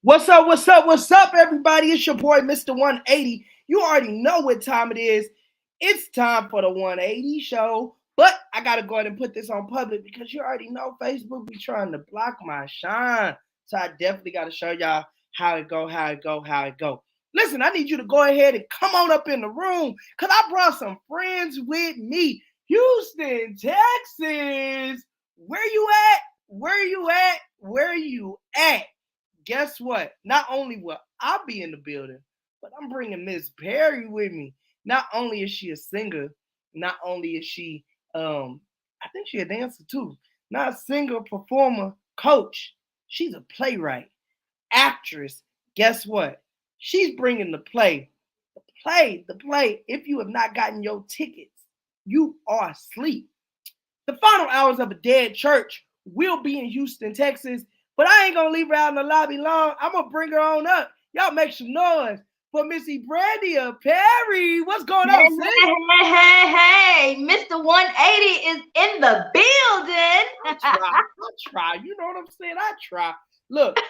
What's up? What's up? What's up, everybody? It's your boy, Mr. 180. You already know what time it is. It's time for the 180 show. But I gotta go ahead and put this on public because you already know Facebook be trying to block my shine. So I definitely gotta show y'all how it go. Listen, I need you to go ahead and come on up in the room because I brought some friends with me. Houston, Texas. Where you at? Where you at? Where you at? Guess what? Not only will I be in the building, but I'm bringing Miss Perry with me. Not only is she a singer, not only is she, I think she a dancer too. Not a singer, performer, coach. She's a playwright, actress. Guess what? She's bringing the play. The play. If you have not gotten your tickets, you are asleep. The final hours of a dead church will be in Houston, Texas. But I ain't gonna leave her out in the lobby long. I'm gonna bring her on up. Y'all make some noise for Missy Brandia Perry. What's going on, sis? Hey, Mr. 180 is in the building. I try. You know what I'm saying? I try. Look,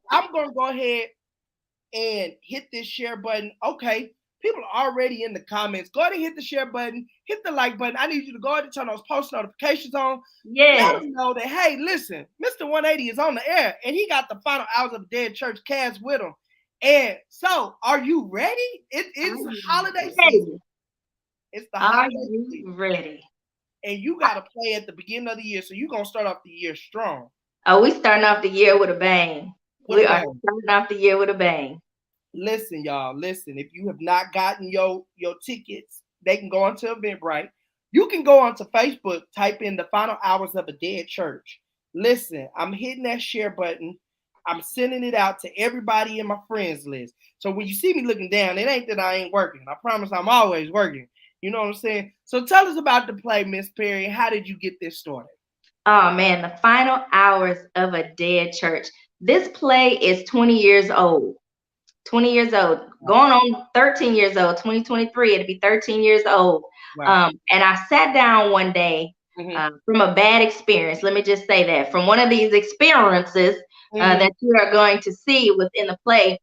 I'm gonna go ahead and hit this share button. Okay, people are already in the comments. Go ahead and hit the share button, hit the like button. I need you to go ahead and turn those post notifications on. Yes. Let them know that, hey, listen, Mr. 180 is on the air and he got the final hours of the Dead Church cast with him. And so, are you ready? It's holiday season. It's the holiday season. Ready? And you got to play at the beginning of the year. So, you're going to start off the year strong. Oh, we starting off the year with a bang. We are starting off the year with a bang. Listen, y'all. Listen, if you have not gotten your tickets, they can go onto Eventbrite. You can go onto Facebook, type in the final hours of a dead church. Listen, I'm hitting that share button. I'm sending it out to everybody in my friends list. So when you see me looking down, it ain't that I ain't working. I promise I'm always working. You know what I'm saying? So tell us about the play, Miss Perry. How did you get this started? Oh, man, the final hours of a dead church. This play is 20 years old. 20 years old, going on 13 years old, 2023, it'll be 13 years old. Wow. And I sat down one day from a bad experience. Let me just say that. From one of these experiences that you are going to see within the play,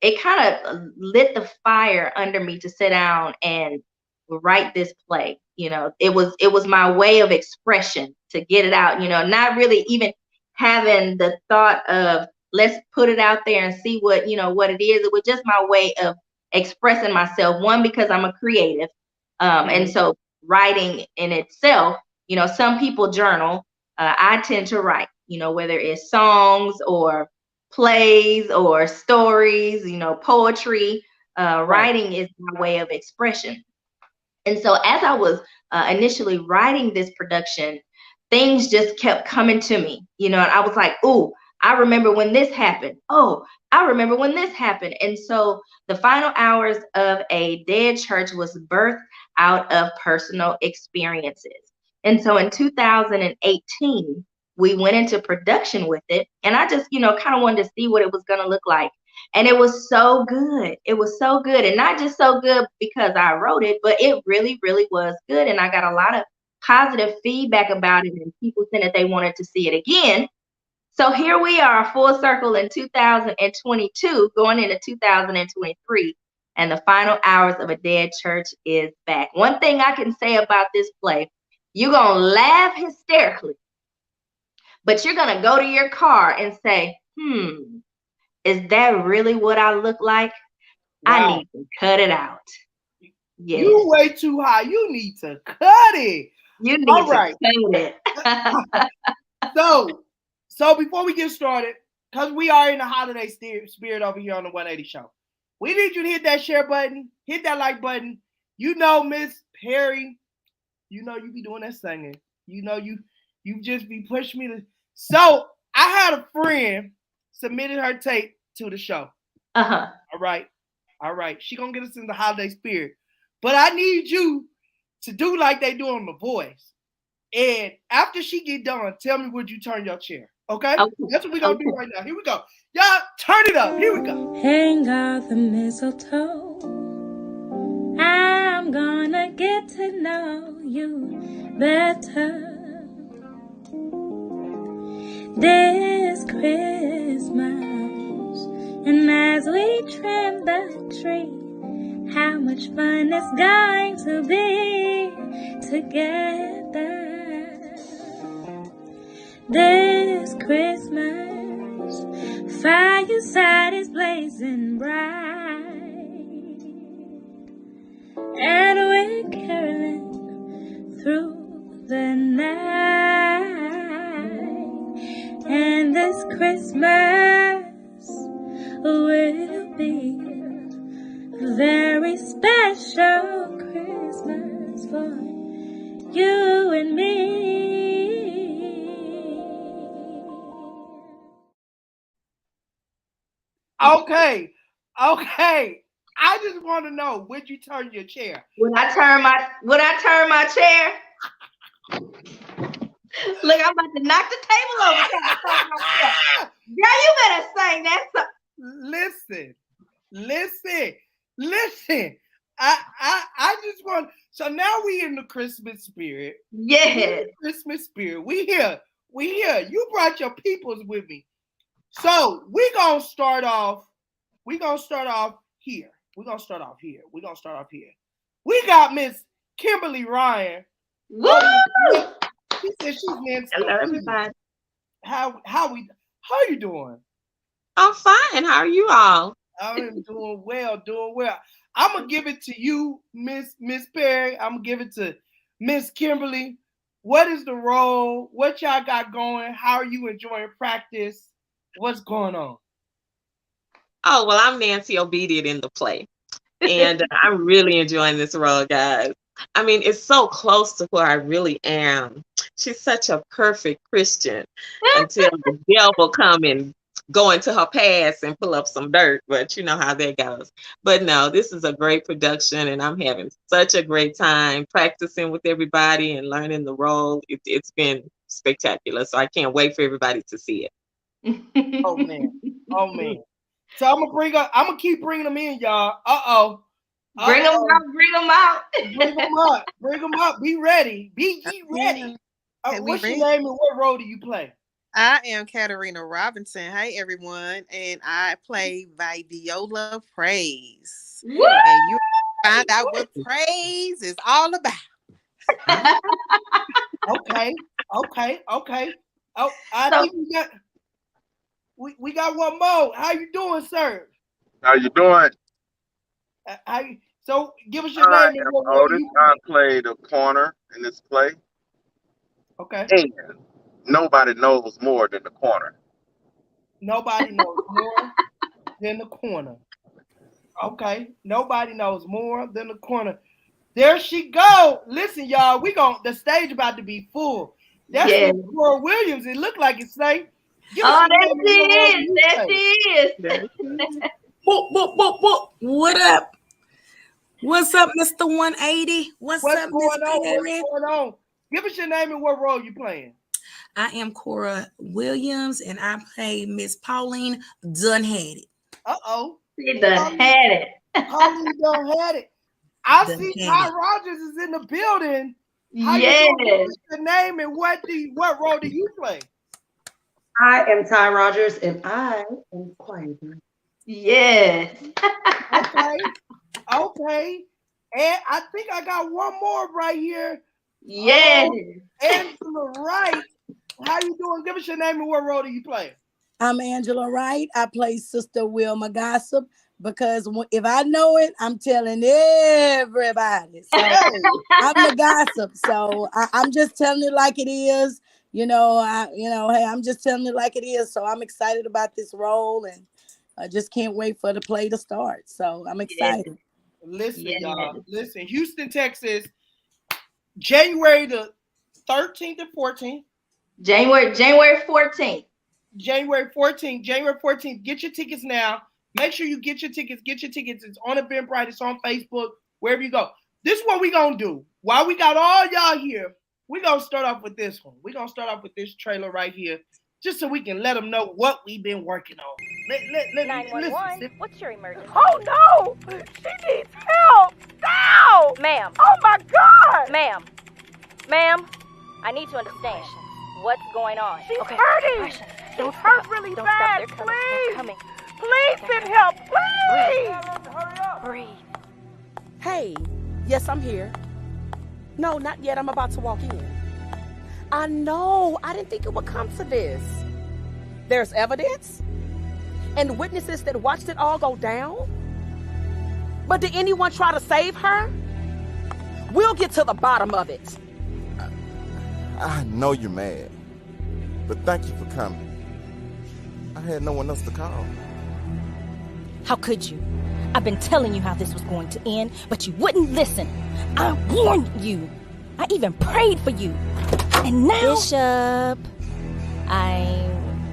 it kind of lit the fire under me to sit down and write this play. You know, it was my way of expression to get it out, you know, not really even having the thought of, let's put it out there and see what it is. It was just my way of expressing myself. One, because I'm a creative. And so writing in itself, you know, some people journal. I tend to write, you know, whether it's songs or plays or stories, you know, poetry. Writing is my way of expression. And so as I was initially writing this production, things just kept coming to me, you know, and I was like, ooh, I remember when this happened. Oh, I remember when this happened. And so the final hours of a dead church was birthed out of personal experiences. And so in 2018, we went into production with it. And I just, you know, kind of wanted to see what it was going to look like. And it was so good. It was so good. And not just so good because I wrote it, but it really, really was good. And I got a lot of positive feedback about it. And people said that they wanted to see it again. So here we are, full circle in 2022, going into 2023, and the final hours of a dead church is back. One thing I can say about this play, you're going to laugh hysterically, but you're going to go to your car and say, is that really what I look like? Wow. I need to cut it out. Yes. You way too high. You need to cut it. You need to cut it. So before we get started, because we are in the holiday spirit over here on the 180 show, we need you to hit that share button, hit that like button. You know, Miss Perry, you know you be doing that singing. You know you just be pushing me to. So I had a friend submitted her tape to the show. All right. She gonna get us in the holiday spirit, but I need you to do like they do on The Voice. And after she get done, tell me would you turn your chair. Okay? That's what we're going to do right now. Here we go. Y'all, turn it up. Here we go. Hang out the mistletoe. I'm gonna get to know you better this Christmas. And as we trim the tree, how much fun it's going to be together. This Christmas, fireside is blazing bright, and we're caroling through the night. And this Christmas will be a very special Christmas for you and me. Okay. I just want to know, would you turn your chair? Would I turn my chair? Look, I'm about to knock the table over. Girl, you better sing that song. Listen. I just want. So now we in the Christmas spirit. Yes. Christmas spirit. We here. You brought your peoples with me. So we gonna start off here. We got Miss Kimberly Ryan. Woo! She said she's Nancy. Hello, everybody. How you doing? I'm fine. How are you all? I'm doing well. I'm gonna give it to you, Miss Perry. I'm gonna give it to Miss Kimberly. What is the role? What y'all got going? How are you enjoying practice? What's going on? Oh, well, I'm Nancy Obedient in the play. And I'm really enjoying this role, guys. I mean, it's so close to where I really am. She's such a perfect Christian until the devil come and go into her past and pull up some dirt. But you know how that goes. But no, this is a great production, and I'm having such a great time practicing with everybody and learning the role. It's been spectacular. So I can't wait for everybody to see it. Oh man. So I'm gonna keep bringing them in, y'all. Bring them out. Bring them up. Be ready. Be ready. What's your name and what role do you play? I am Katarina Robinson. Hey everyone, and I play Viola Praise. Woo! And you find out what praise is all about. Okay. Oh, I think we got one more. How you doing, sir? How you doing? So give us your name and what role you play. I play the corner in this play. Okay. And nobody knows more than the corner. Nobody knows more than the corner. Okay. Nobody knows more than the corner. There she go. Listen, y'all, the stage about to be full. That's Cora Williams. It looked like it's safe. Oh, there she is. What up? What's up, Mr. 180? What's up, Miss Perry? What's going on? Give us your name and what role you playing. I am Cora Williams, and I play Miss Pauline Dunhaddy. She done had it. Pauline done had it. I see Ty Rogers is in the building. How you doing? Give us your name and what role do you play? I am Ty Rogers, and I am quiet. Yes. Okay. And I think I got one more right here. Yes. Angela Wright. How you doing? Give us your name and what role do you play? I'm Angela Wright. I play Sister Wilma Gossip because if I know it, I'm telling everybody. So I'm the gossip. So I'm just telling it like it is. Hey, I'm just telling it like it is. So I'm excited about this role, and I just can't wait for the play to start. So I'm excited. Listen, y'all. Listen, Houston, Texas, January the 13th and 14th. January 14th. January 14th. Get your tickets now. Make sure you get your tickets. It's on Eventbrite. It's on Facebook, wherever you go. This is what we're going to do. While we got all y'all here, we're going to start off with this one. We're going to start off with this trailer right here, just so we can let them know what we've been working on. 911, what's your emergency? Oh no! She needs help! Now! Ma'am. Oh my God! Ma'am, I need to understand. What's going on? She's hurting! She's hurt really bad, please! They're coming. Please send help. Please. Breathe. Hey, yes, I'm here. No, not yet. I'm about to walk in. I know. I didn't think it would come to this. There's evidence and witnesses that watched it all go down. But did anyone try to save her? We'll get to the bottom of it. I know you're mad, but thank you for coming. I had no one else to call. How could you? I've been telling you how this was going to end, but you wouldn't listen. I warned you. I even prayed for you. And now... Bishop, I'm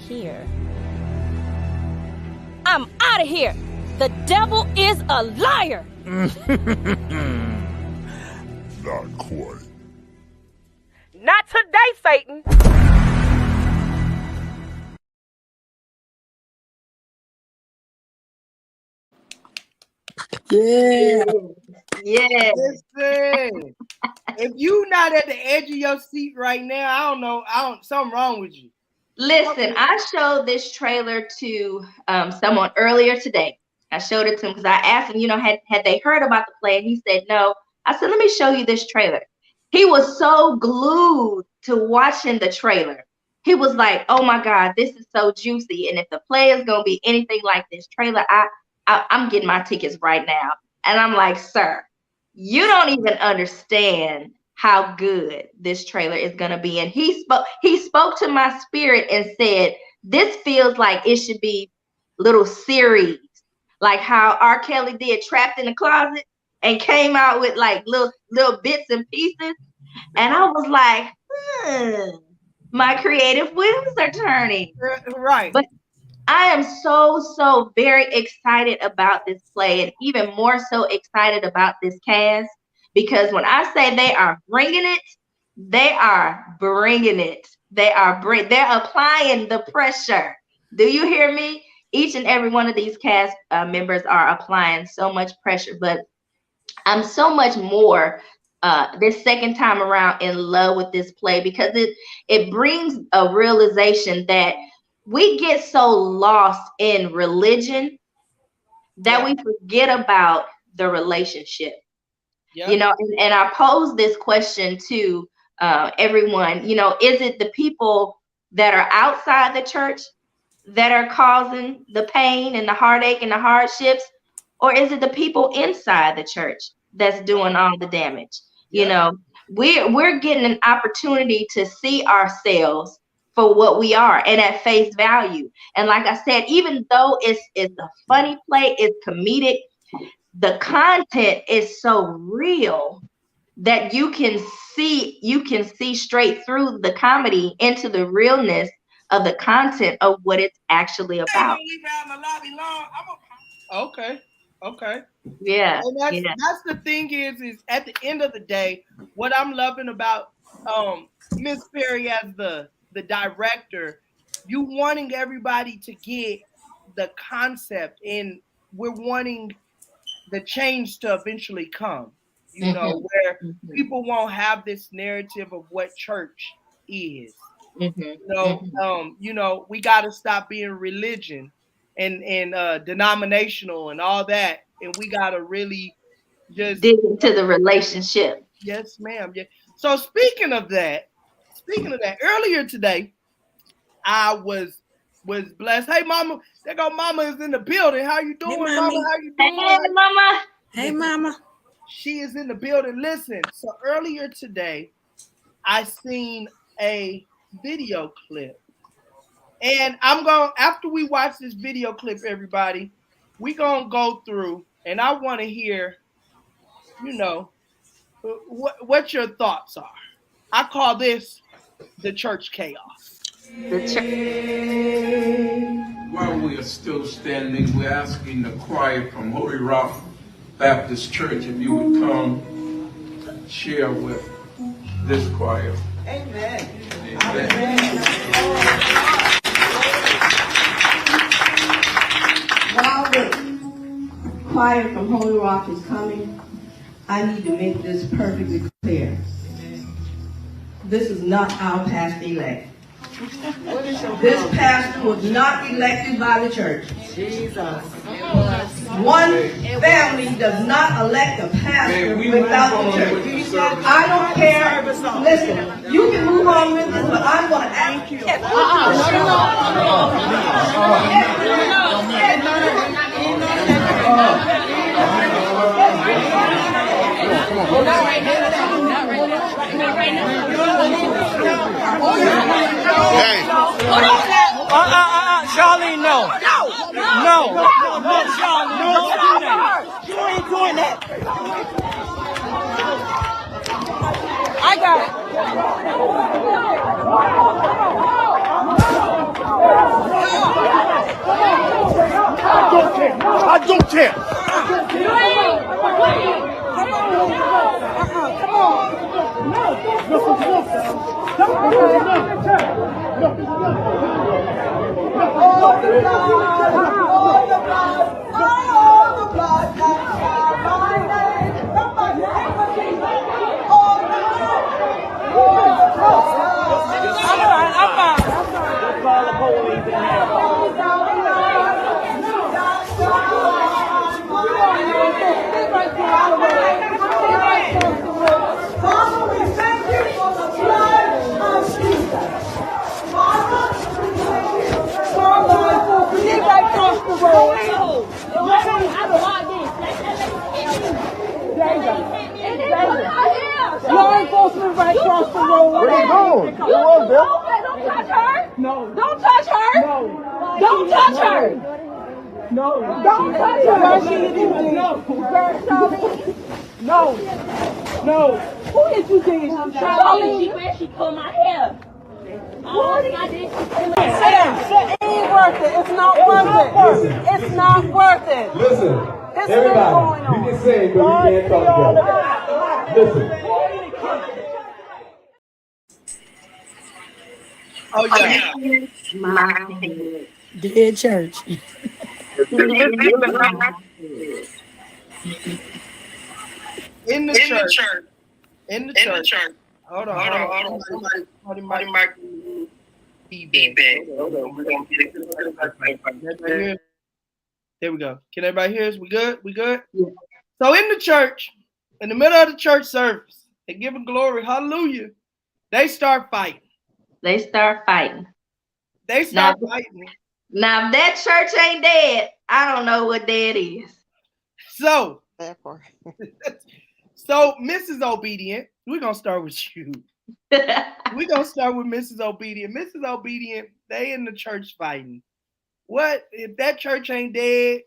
here. I'm out of here. The devil is a liar. Not quite. Not today, Satan. Yeah. Yeah. Listen, if you not at the edge of your seat right now, I don't know. Something wrong with you. Listen, I showed this trailer to someone earlier today. I showed it to him because I asked him, had they heard about the play? And he said no. I said, let me show you this trailer. He was so glued to watching the trailer. He was like, oh my God, this is so juicy. And if the play is going to be anything like this trailer, I'm getting my tickets right now. And I'm like, sir, you don't even understand how good this trailer is going to be. And he spoke to my spirit and said, this feels like it should be little series, like how R. Kelly did Trapped in the Closet and came out with like little bits and pieces. And I was like, my creative wheels are turning. Right. But I am so very excited about this play, and even more so excited about this cast, because when I say they are bringing it, they are bringing it. They're applying the pressure. Do you hear me? Each and every one of these cast members are applying so much pressure, but I'm so much more this second time around in love with this play, because it brings a realization that we get so lost in religion that we forget about the relationship. Yep. And I pose this question to everyone, is it the people that are outside the church that are causing the pain and the heartache and the hardships, or is it the people inside the church that's doing all the damage? Yep. We're getting an opportunity to see ourselves for what we are and at face value. And like I said, even though it's a funny play, it's comedic, the content is so real that you can see straight through the comedy into the realness of the content of what it's actually about. Okay. Yeah. And that's the thing is at the end of the day, what I'm loving about Miss Perry as the director, you wanting everybody to get the concept, and we're wanting the change to eventually come, where people won't have this narrative of what church is. We got to stop being religion and denominational and all that, and we got to really just dig into the relationship. Yes, ma'am. Yeah. So speaking of that, earlier today, I was blessed. Hey, Mama, there go Mama is in the building. How you doing, Mama? How you doing? Hey, Mama. Hey, Mama. She is in the building. Listen, so earlier today, I seen a video clip. And after we watch this video clip, everybody, we gonna go through, and I want to hear, what your thoughts are. I call this the church chaos. While we are still standing, we're asking the choir from Holy Rock Baptist Church if you would come share with this choir. Amen. Amen. While the choir from Holy Rock is coming, I need to make this perfectly clear. This is not our past elect. This pastor was not elected by the church. Jesus. One family does not elect a pastor without the church. I don't care. Listen, you can move on with this, but I'm going to ask you. Charlene, no. No, Charlene, don't do that. You ain't doing that. I got it. I don't care. Law enforcement right across the road. Where they going? Don't touch her. No. Don't touch her. No. Don't touch her. No. Don't touch her. No. No. Who did you think? Charlene, she pulled my hair. What? It ain't worth it. It's not worth it. It's not worth it. Listen, everybody, you can sing, but we can't talk together. Listen. Oh yeah. Dead church. In the church. In the church. Hold on. Somebody might feedback. There we go. Can everybody hear us? We good? We good? Yeah. So in the church, in the middle of the church service, they giving glory, hallelujah. They start fighting. They start fighting. Now, if that church ain't dead, I don't know what dead is. So, Mrs. Obedient, we're going to start with you. We're going to start with Mrs. Obedient. Mrs. Obedient, they in the church fighting. What? If that church ain't dead?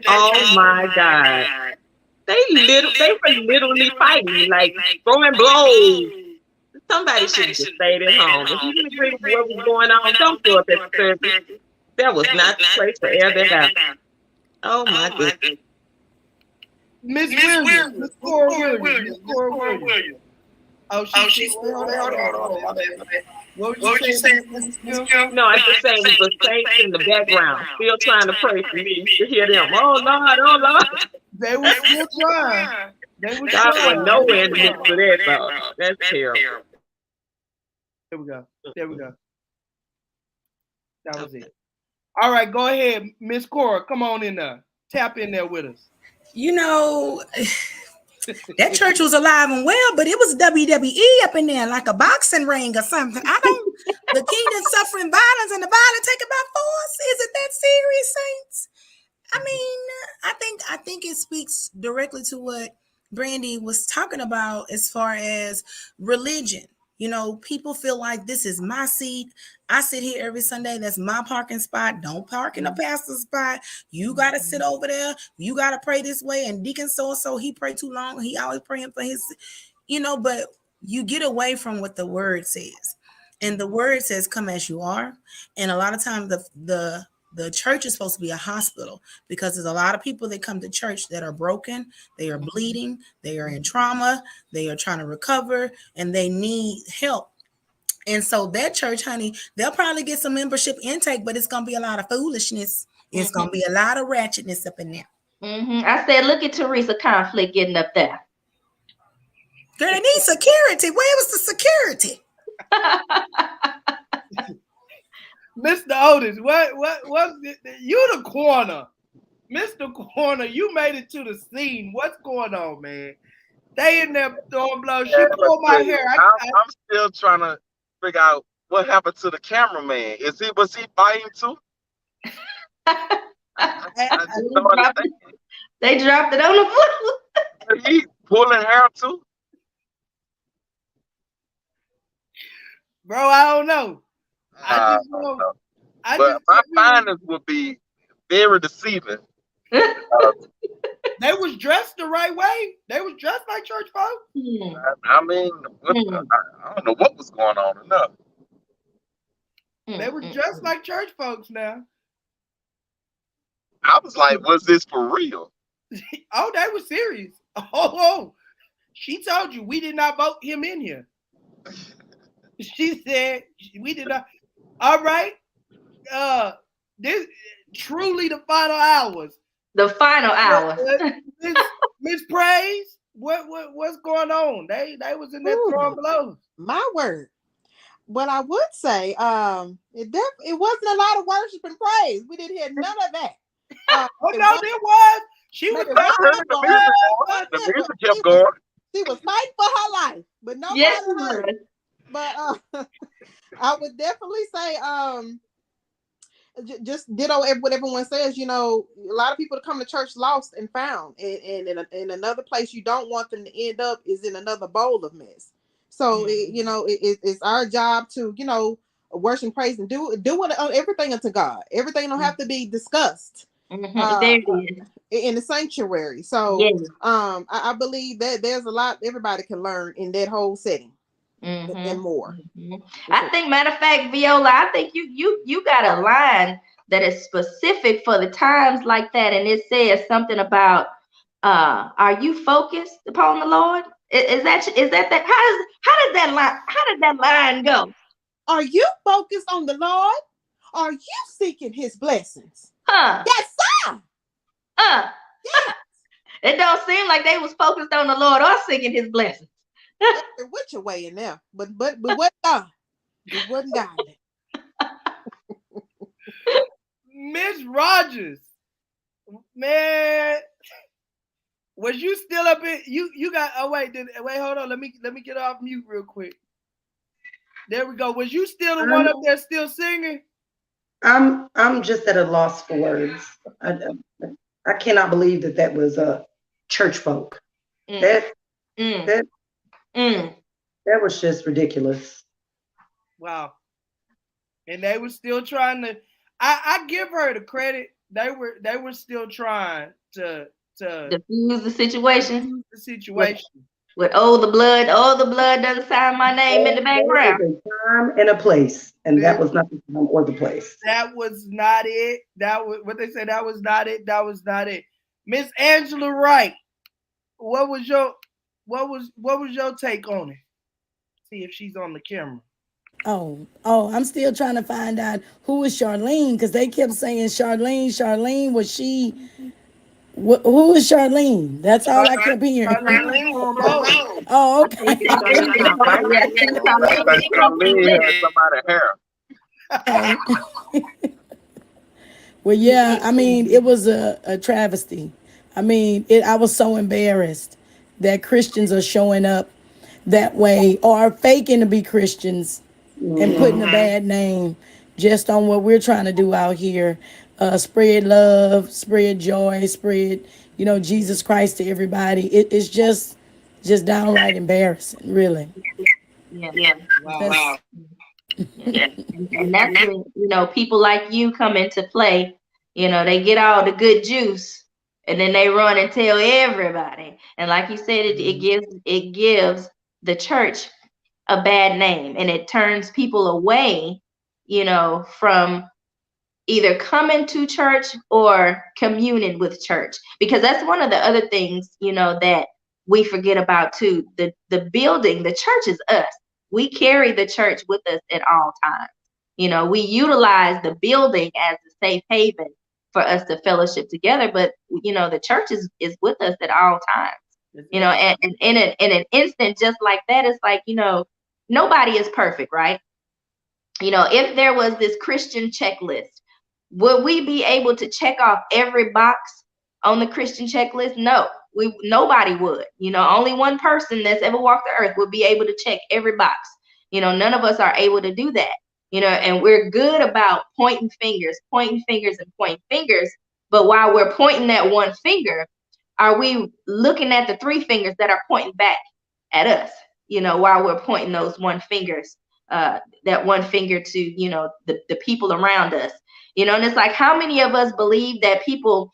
Oh my God. They were literally fighting, like throwing blows. Somebody should have just stayed at home. If you didn't agree with what was going on, don't show up at the service. That was not the place to air that out. Oh my goodness. Miss Williams. Miss Cora Williams. Oh, she's hold on. What would you say? No, I just saying it was the saints in the background, still trying to pray for me to hear them. Oh Lord. They were still trying. God was nowhere in the midst of that, though. That's terrible. There we go. That was it. All right, go ahead, Miss Cora. Come on in there. Tap in there with us. You know, that church was alive and well, but it was WWE up in there, like a boxing ring or something. The kingdom suffering violence and the violent take it by force. Is it that serious, saints? I mean, I think it speaks directly to what Brandy was talking about as far as religion. You know, people feel like this is my seat. I sit here every Sunday. That's my parking spot. Don't park in the pastor's spot. You got to sit over there. You got to pray this way. And Deacon so-and-so, he prayed too long. He always praying for his, but you get away from what the word says. And the word says, come as you are. And a lot of times the church is supposed to be a hospital because there's a lot of people that come to church that are broken, they are bleeding, they are in trauma, they are trying to recover, and they need help. And so that church, honey, they'll probably get some membership intake, but it's going to be a lot of foolishness. It's going to be a lot of ratchetness up in there. I said, look at Teresa Conflict getting up there. Girl, they need security. Where was the security? Mr. Otis, what you the corner. Mr. Corner, you made it to the scene. What's going on, man? They in there throwing blows. She pulled my hair. I'm still trying to figure out what happened to the cameraman. Was he fighting too? They dropped it on the floor. He pulling hair too? Bro, I don't know. I just know. But my findings would be very deceiving. They was dressed the right way. They was dressed like church folks. I mean, I don't know what was going on enough. They were dressed like church folks now. I was like, was this for real? Oh, they were serious. Oh, she told you we did not vote him in here. She said we did not. All right. This truly the final hours. The final hours. Miss Praise, what's going on? They was in there throwing blows. My word. What I would say, it wasn't a lot of worship and praise. We didn't hear none of that. There was. She was the music kept going. She was fighting for her life, but nobody heard it. But I would definitely say, just ditto what everyone says. You know, a lot of people that come to church lost and found, and in another place you don't want them to end up is in another bowl of mess. So it's our job to worship, praise, and do everything unto God. Everything don't have to be discussed in the sanctuary. So I believe that there's a lot everybody can learn in that whole setting. And more. I think, matter of fact, Viola, I think you got a line that is specific for the times like that, and it says something about are you focused upon the Lord? Is that how did that line go? Are you focused on the Lord? Are you seeking his blessings? Yes, sir. Yes. It don't seem like they was focused on the Lord or seeking his blessings. Which way in there? But what God? It wasn't God. Miss Rogers, man, was you still up in you got? Oh wait, hold on. Let me get off mute real quick. There we go. Was you still the one up there still singing? I'm just at a loss for words. I cannot believe that was church folk. That was just ridiculous. Wow. And they were still trying to. I give her the credit. They were still trying to diffuse the situation. With the blood doesn't sign my name in the background. There's a time and a place, and that was not the time or the place. That was not it. That was what they said. That was not it. That was not it. Miss Angela Wright, what was your take on it? See if she's on the camera. Oh, I'm still trying to find out who is Charlene, because they kept saying Charlene, was she? Who is Charlene? That's all I kept hearing. Oh, okay. Charlene had somebody's hair. Well, yeah, I mean, it was a travesty. I mean, I was so embarrassed that Christians are showing up that way or are faking to be Christians and putting a bad name just on what we're trying to do out here. Spread love, spread joy, spread, Jesus Christ to everybody. It's just downright embarrassing, really. Yeah. Wow. Yeah. And that's when, people like you come into play. They get all the good juice and then they run and tell everybody. And like you said, it gives the church a bad name, and it turns people away, from either coming to church or communing with church, because that's one of the other things, that we forget about too. The building, the church is us. We carry the church with us at all times. We utilize the building as a safe haven for us to fellowship together, but the church is with us at all times. And in an instant just like that, it's like, nobody is perfect, right? You know, if there was this Christian checklist, would we be able to check off every box on the Christian checklist? No, nobody would. You know, only one person that's ever walked the earth would be able to check every box. You know, none of us are able to do that. You know, and we're good about pointing fingers. But while we're pointing that one finger, are we looking at the three fingers that are pointing back at us? You know, while we're pointing those that one finger to, you know, the people around us. You know, and it's like, how many of us believe that people,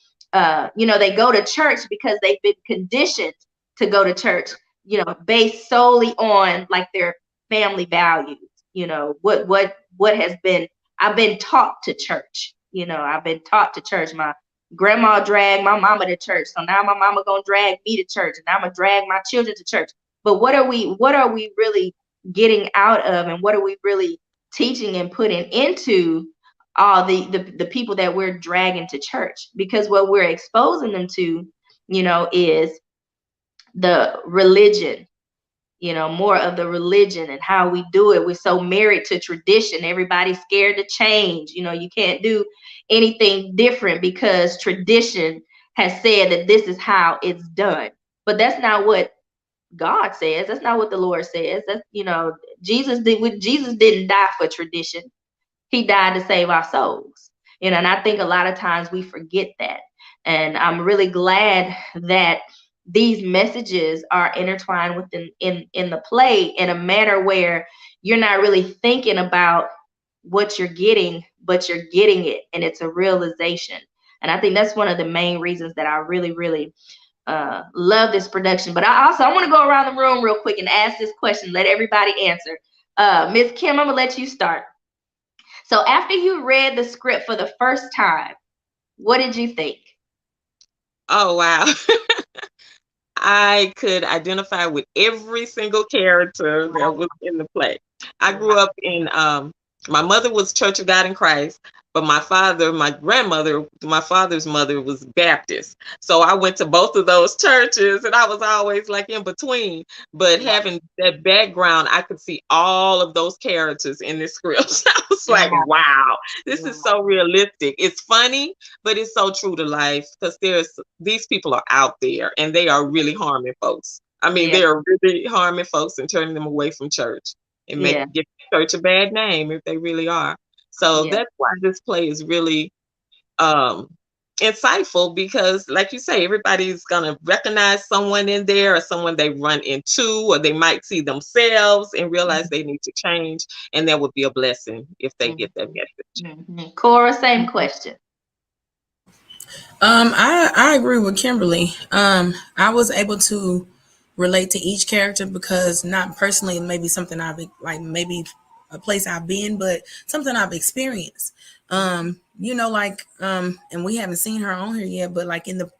you know, they go to church because they've been conditioned to go to church, you know, based solely on like their family values. You know, what has been, I've been taught to church. You know, I've been taught to church. My grandma dragged my mama to church, so now my mama gonna drag me to church, and I'm gonna drag my children to church. But what are we really getting out of, and what are we really teaching and putting into all the people that we're dragging to church? Because what we're exposing them to, you know, is the religion, you know, more of the religion and how we do it. We're so married to tradition. Everybody's scared to change. You know, you can't do anything different because tradition has said that this is how it's done. But that's not what God says. That's not what the Lord says. That's, you know, Jesus didn't die for tradition. He died to save our souls. You know, and I think a lot of times we forget that. And I'm really glad that these messages are intertwined within in the play in a manner where you're not really thinking about what you're getting, but you're getting it, and it's a realization. And I think that's one of the main reasons that I really, really love this production. But I want to go around the room real quick and ask this question. Let everybody answer. Ms. Kim, I'm gonna let you start. So after you read the script for the first time, what did you think? Oh, wow. I could identify with every single character that was in the play. I grew up in, my mother was Church of God in Christ, but my father's mother was Baptist. So I went to both of those churches, and I was always like in between. But having that background, I could see all of those characters in this script. I was like, wow, this is so realistic. It's funny, but it's so true to life, because these people are out there and they are really harming folks. I mean, they are really harming folks and turning them away from church and give church a bad name if they really are. So that's why this play is really insightful, because like you say, everybody's gonna recognize someone in there, or someone they run into, or they might see themselves and realize they need to change, and that would be a blessing if they get that message. Cora, same question. I agree with Kimberly. I was able to relate to each character, because not personally, maybe something I've like, maybe a place I've been, but something I've experienced. You know, like, and we haven't seen her on here yet, but like in the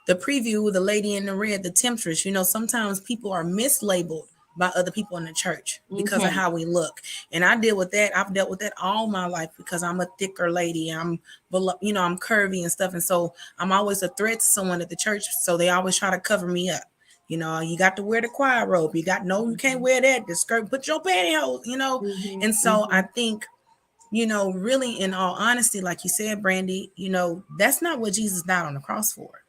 preview with the lady in the red, the temptress, you know, sometimes people are mislabeled by other people in the church because of how we look. And I deal with that. I've dealt with that all my life, because I'm a thicker lady. I'm curvy and stuff. And so I'm always a threat to someone at the church. So they always try to cover me up. You know, you got to wear the choir robe. You can't wear that. The skirt, put your pantyhose, you know. And so I think, you know, really, in all honesty, like you said, Brandy, you know, that's not what Jesus died on the cross for.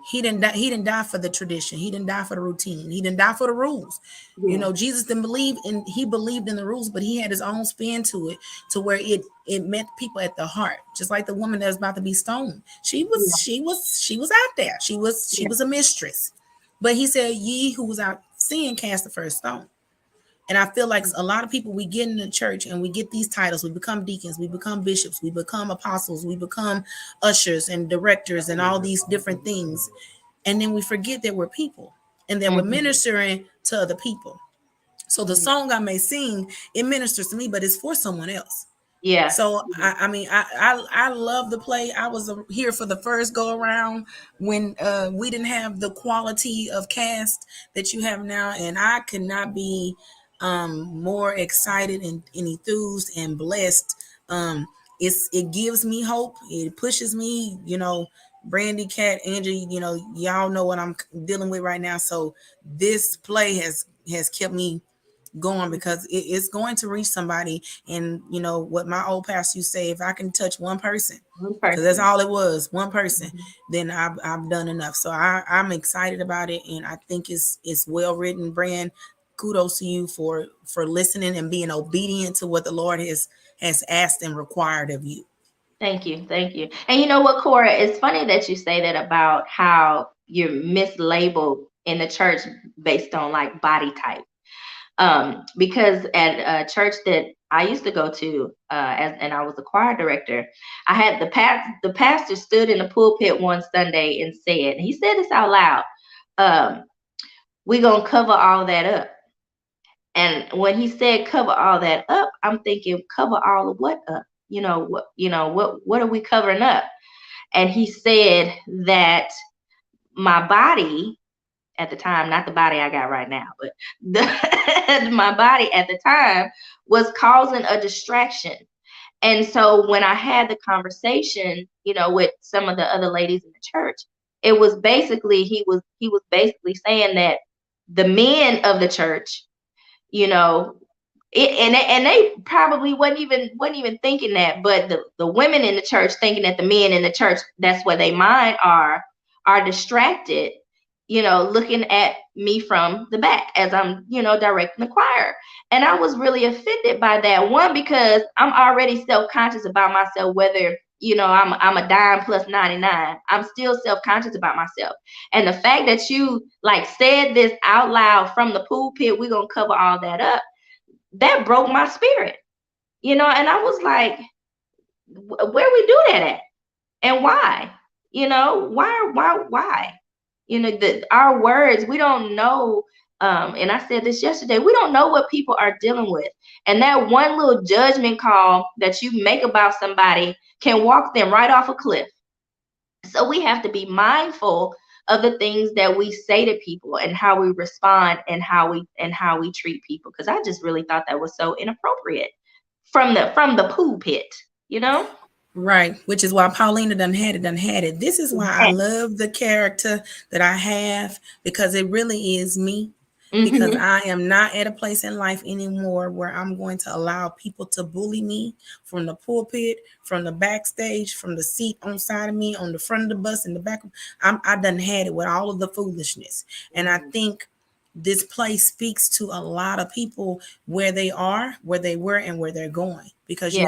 He didn't die for the tradition. He didn't die for the routine. He didn't die for the rules. You know, Jesus didn't believe in, he believed in the rules, but he had his own spin to it, to where it met people at the heart. Just like the woman that was about to be stoned. She was out there. She was a mistress. But he said, ye who was out sin, cast the first stone. And I feel like a lot of people, we get in the church and we get these titles. We become deacons, we become bishops, we become apostles, we become ushers and directors and all these different things. And then we forget that we're people and that we're ministering to other people. So the song I may sing, it ministers to me, but it's for someone else. Yeah. So I love the play. I was here for the first go around when we didn't have the quality of cast that you have now, and I could not be more excited and enthused and blessed. It gives me hope. It pushes me. You know, Brandy, Kat, Angie. You know, y'all know what I'm dealing with right now. So this play has kept me going, because it's going to reach somebody. And you know what my old pastor used to say, if I can touch one person, because that's all it was, one person, then I've done enough. So I'm excited about it, and I think it's well written. Brand, kudos to you for listening and being obedient to what the Lord has asked and required of you. Thank you. And you know what, Cora, it's funny that you say that about how you're mislabeled in the church based on like body type. Because at a church that I used to go to, and I was a choir director, I had the pastor stood in the pulpit one Sunday and said, he said this out loud, we're going to cover all that up. And when he said cover all that up, I'm thinking, cover all of what up? What are we covering up? And he said that my body at the time, not the body I got right now, but my body at the time was causing a distraction. And so when I had the conversation, with some of the other ladies in the church, it was basically, he was basically saying that the men of the church, and they probably wasn't even thinking that, but the women in the church thinking that the men in the church, that's where they mind are distracted, looking at me from the back as I'm, directing the choir. And I was really offended by that. One, because I'm already self-conscious about myself, whether, I'm a dime plus 99, I'm still self-conscious about myself. And the fact that you like said this out loud from the pulpit, we're going to cover all that up, that broke my spirit, and I was like, where we do that at? And why? Why? Our words, we don't know. And I said this yesterday, we don't know what people are dealing with. And that one little judgment call that you make about somebody can walk them right off a cliff. So we have to be mindful of the things that we say to people and how we respond and how we treat people. Because I just really thought that was so inappropriate from the pulpit, Right, which is why Paulina done had it. This is why I love the character that I have, because it really is me. Because I am not at a place in life anymore where I'm going to allow people to bully me from the pulpit, from the backstage, from the seat on side of me, on the front of the bus, in the back. I done had it with all of the foolishness. And I think this place speaks to a lot of people where they are, where they were, and where they're going. Because you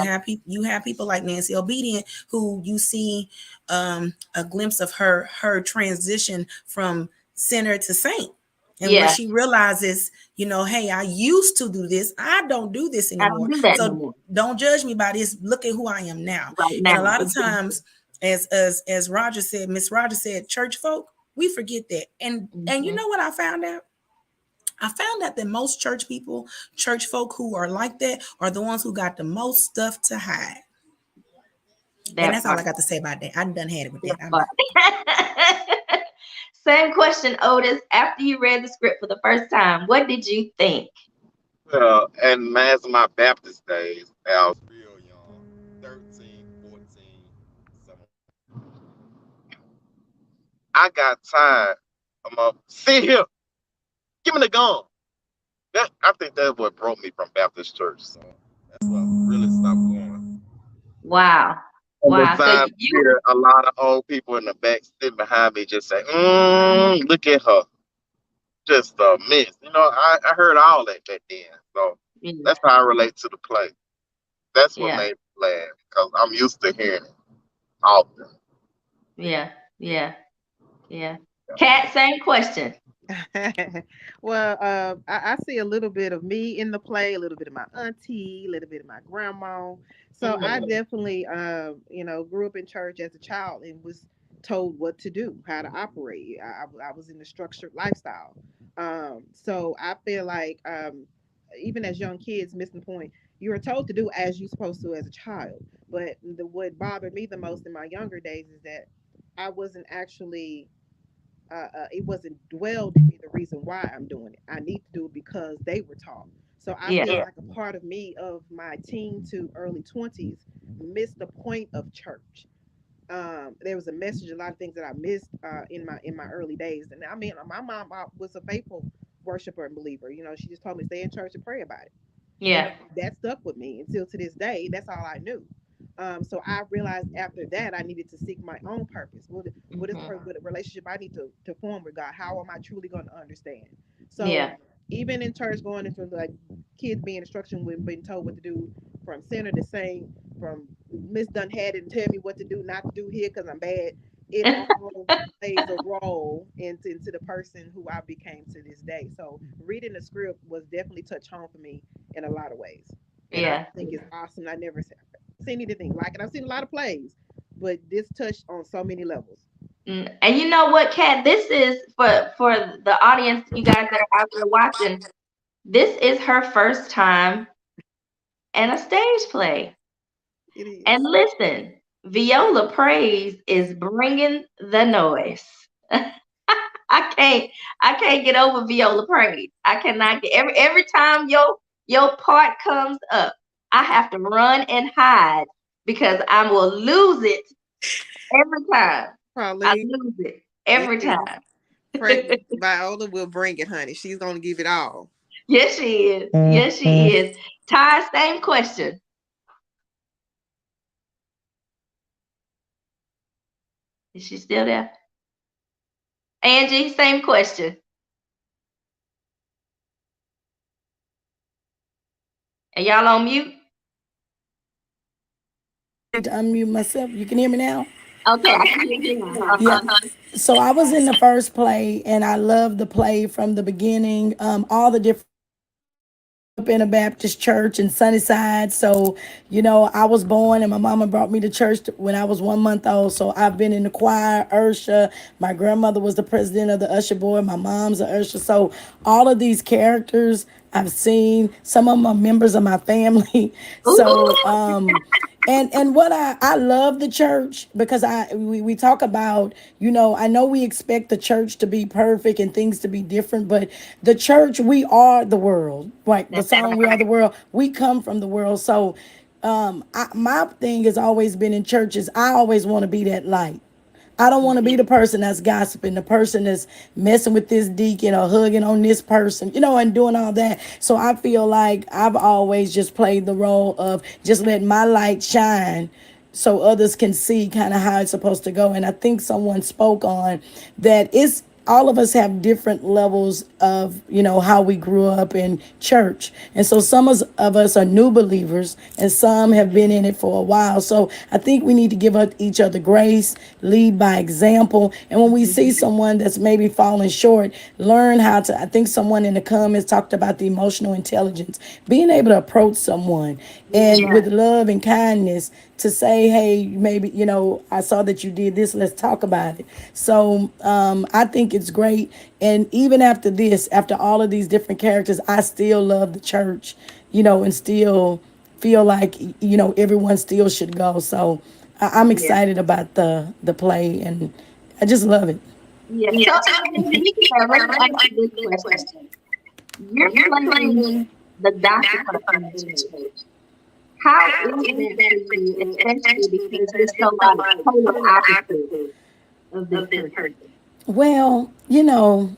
have people like Nancy Obedient, who you see a glimpse of her transition from sinner to saint. And where she realizes, hey, I used to do this. I don't do this anymore. So don't judge me by this. Look at who I am now. And a lot of times, as Roger said, Miss Roger said, church folk, we forget that. And you know what I found out? I found out that most church folk who are like that are the ones who got the most stuff to hide. And that's all I got to say about that. I done had it with that. Same question, Otis. After you read the script for the first time, what did you think? Well, and as my Baptist days, I was real young, 13, 14, 17. I got tired. I'm up, sit here, give me the gun. I think that's what broke me from Baptist church. So that's why I really stopped going. Wow. So you a lot of old people in the back sitting behind me just say, look at her. Just a mess. I heard all that back then. So that's how I relate to the play. That's what made me laugh, because I'm used to hearing it often. Yeah. Kat, same question. Well, I see a little bit of me in the play, a little bit of my auntie, a little bit of my grandma. So I definitely, grew up in church as a child and was told what to do, how to operate. I was in the structured lifestyle. So I feel like even as young kids, missing the point, you are told to do as you're supposed to as a child. But what bothered me the most in my younger days is that I wasn't actually it wasn't dwelled in me the reason why I'm doing it. I need to do it because they were taught. So I feel like a part of me of my teen to early 20s missed the point of church. There was a message, a lot of things that I missed in my early days. And I mean, my mom was a faithful worshiper and believer. You know, she just told me stay in church and pray about it. Yeah. That stuck with me until to this day. That's all I knew. So I realized after that I needed to seek my own purpose. What is the relationship I need to form with God? How am I truly going to understand? So even in church, going into like kids being instruction with being told what to do, from center to saint, from Miss Dunn had it and tell me what to do, not to do here because I'm bad. It all plays a role into the person who I became to this day. So reading the script was definitely touch home for me in a lot of ways. And I think it's awesome. I never seen anything like it. I've seen a lot of plays, but this touched on so many levels. And you know what, Kat? This is for the audience, you guys that are out there watching. This is her first time in a stage play. It is. And listen, Viola Praise is bringing the noise. I can't get over Viola Praise. I cannot get every time your part comes up, I have to run and hide because I will lose it every time. Probably. I lose it every time. Viola will bring it, honey. She's gonna give it all. Yes, she is. Yes, she is. Ty, same question. Is she still there? Angie, same question. Are y'all on mute? To unmute myself. You can hear me now? Okay. I can hear you now. Yeah. So I was in the first play and I loved the play from the beginning. All the different up in a Baptist church in Sunnyside. So, you know, I was born and my mama brought me to church when I was 1 month old. So I've been in the choir, Ursha. My grandmother was the president of the usher board. My mom's an usher. So all of these characters I've seen, some of them are members of my family. So, and what I love the church because we talk about, you know, I know we expect the church to be perfect and things to be different, but the church, we are the world, right? The song "We Are the World," we come from the world. So my thing has always been in churches, I always want to be that light. I don't want to be the person that's gossiping, the person that's messing with this deacon or hugging on this person, you know, and doing all that. So I feel like I've always just played the role of just letting my light shine so others can see kind of how it's supposed to go. And I think someone spoke on that it's all of us have different levels of, you know, how we grew up in church. And so some of us are new believers and some have been in it for a while. So I think we need to give each other grace, lead by example. And when we see someone that's maybe falling short, learn how to, I think someone in the comments talked about the emotional intelligence, being able to approach someone and with love and kindness to say, hey, maybe, you know, I saw that you did this, let's talk about it. So I think it's great. And even after this, after all of these different characters, I still love the church, you know, and still feel like, you know, everyone still should go. So I'm excited about the play and I just love it. Yeah. Let's ask you this question. You're playing the gospel of how is it for you, especially because there's so much polar opposite of this person? Well, you know,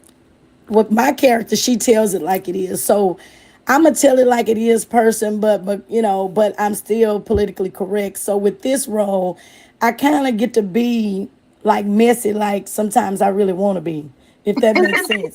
with my character, she tells it like it is. So I'm gonna tell it like it is person, but you know, but I'm still politically correct. So with this role, I kind of get to be like messy, like sometimes I really want to be, if that makes sense.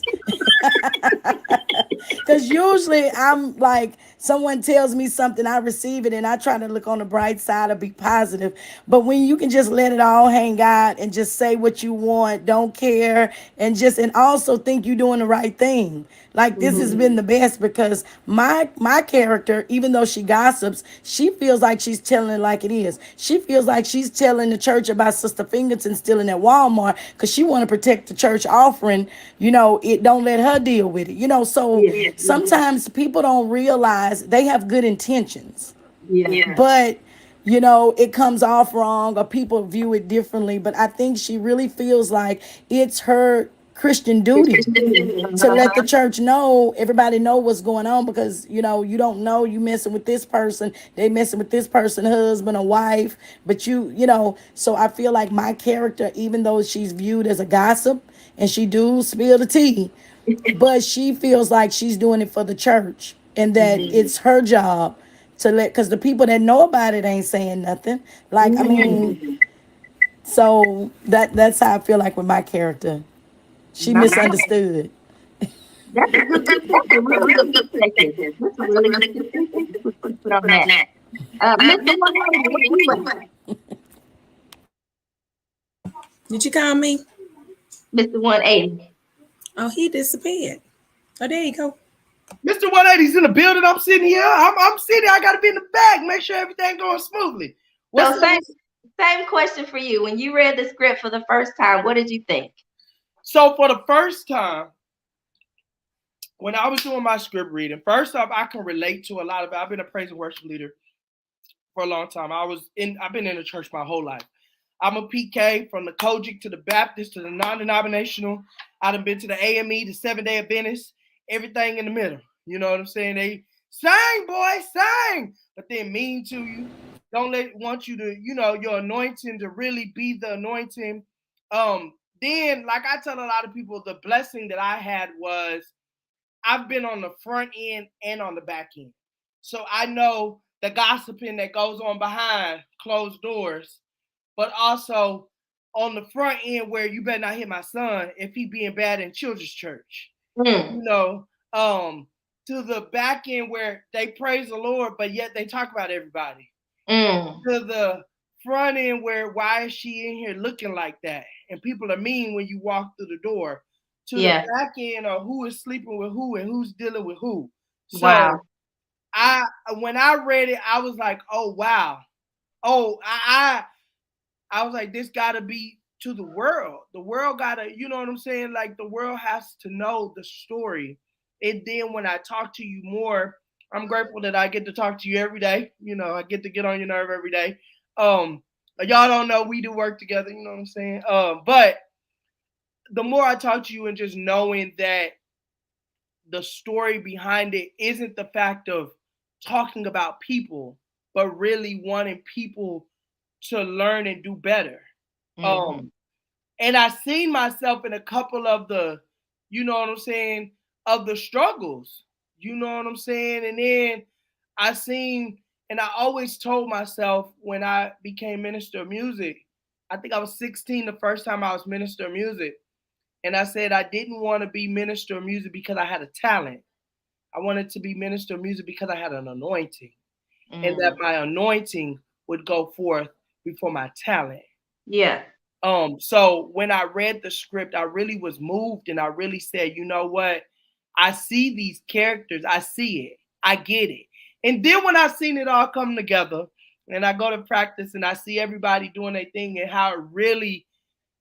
Because usually I'm like, someone tells me something, I receive it, and I try to look on the bright side or be positive. But when you can just let it all hang out and just say what you want, don't care, and also think you're doing the right thing. Like this has been the best because my character, even though she gossips, she feels like she's telling it like it is. She feels like she's telling the church about Sister Fingerton stealing at Walmart because she want to protect the church offering. You know, it don't let her deal with it. You know, so sometimes people don't realize they have good intentions. But you know, it comes off wrong or people view it differently. But I think she really feels like it's her Christian duty to let the church know, everybody know what's going on, because you know, you don't know, you messing with this person, they messing with this person, husband or wife, but you know, so I feel like my character, even though she's viewed as a gossip and she do spill the tea, but she feels like she's doing it for the church and that it's her job to because the people that know about it ain't saying nothing. Like, I mean, so that's how I feel like with my character. She misunderstood. That's a really good perspective. That's a really good perspective. Put on that. Mr. 180, Did you call me? Mr. 180. Oh, he disappeared. Oh, there you go. Mr. 180's in the building. I'm sitting here. I'm sitting. I got to be in the back. Make sure everything going smoothly. So same question for you. When you read the script for the first time, what did you think? So for the first time, when I was doing my script reading, first off, I can relate to a lot of it. I've been a praise and worship leader for a long time. I've been in the church my whole life. I'm a PK from the Kojic to the Baptist to the non-denominational. I've been to the AME, the 7-Day Adventist, everything in the middle. You know what I'm saying? They sing, boy, sing, but they're mean to you. Want you to, your anointing to really be the anointing. Then, like I tell a lot of people, the blessing that I had was I've been on the front end and on the back end. So I know the gossiping that goes on behind closed doors, but also on the front end where you better not hit my son if he being bad in children's church. To the back end where they praise the Lord, but yet they talk about everybody. To the front end where why is she in here looking like that? And people are mean when you walk through the door. To the back end of who is sleeping with who and who's dealing with who. So when I read it, I was like, oh wow. Oh, I was like, this gotta be to the world. The world gotta, you know what I'm saying? Like the world has to know the story. And then when I talk to you more, I'm grateful that I get to talk to you every day. I get to get on your nerve every day. Y'all don't know we do work together, you know what I'm saying? But the more I talk to you and just knowing that the story behind it isn't the fact of talking about people, but really wanting people to learn and do better. And I seen myself in a couple of the, you know what I'm saying, of the struggles, you know what I'm saying? And then I seen, and I always told myself when I became minister of music, I think I was 16 the first time I was minister of music. And I said I didn't want to be minister of music because I had a talent. I wanted to be minister of music because I had an anointing. And that my anointing would go forth before my talent. Yeah. So when I read the script, I really was moved and I really said, you know what? I see these characters. I see it. I get it. And then when I seen it all come together and I go to practice and I see everybody doing their thing and how it really,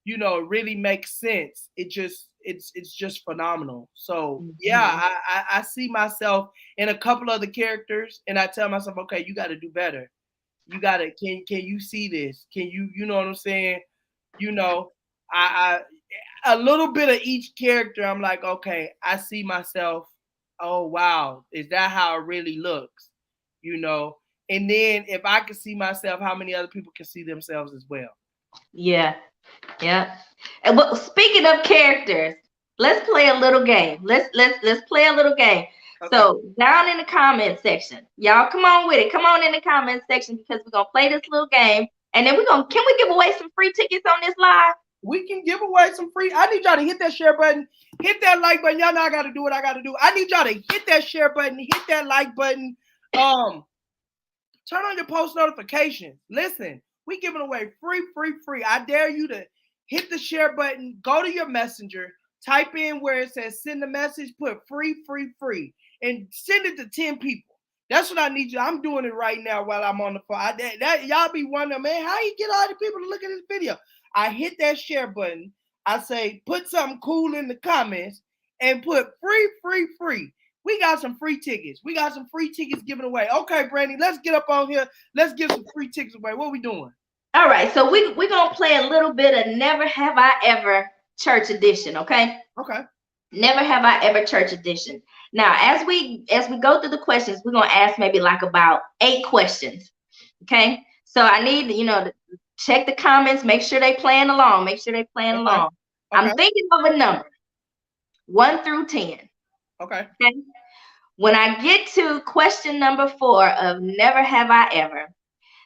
really makes sense. It's just phenomenal. So I see myself in a couple of the characters and I tell myself, okay, you got to do better. You got to, can you see this? Can you, you know what I'm saying? I a little bit of each character, I'm like, okay, I see myself. Oh, wow. Is that how it really looks? And then if I can see myself, how many other people can see themselves as well? Yeah. Yeah. And well, speaking of characters, let's play a little game. Let's play a little game. Okay. So down in the comment section, y'all come on with it. Come on in the comment section because we're going to play this little game. And then can we give away some free tickets on this live? We can give away some free. I need y'all to hit that share button, hit that like button. Y'all know I got to do what I got to do. I need y'all to hit that share button, hit that like button. Turn on your post notifications. Listen, we giving away free. I dare you to hit the share button, go to your messenger, type in where it says send a message, put free, and send it to 10 people. That's what I need you. I'm doing it right now while I'm on the phone. Y'all be wondering, man, how you get all the people to look at this video? I hit that share button. I say, put something cool in the comments and put free. We got some free tickets. We got some free tickets given away. Okay, Brandy, let's get up on here. Let's give some free tickets away. What are we doing? All right, so we're going to play a little bit of Never Have I Ever Church Edition, okay? Okay. Never Have I Ever Church Edition. Now, as we go through the questions, we're going to ask maybe like about 8 questions, okay? So I need, to check the comments, make sure they playing along. Okay. I'm thinking of a number. 1 through 10. Okay. When I get to question number 4 of never have I ever,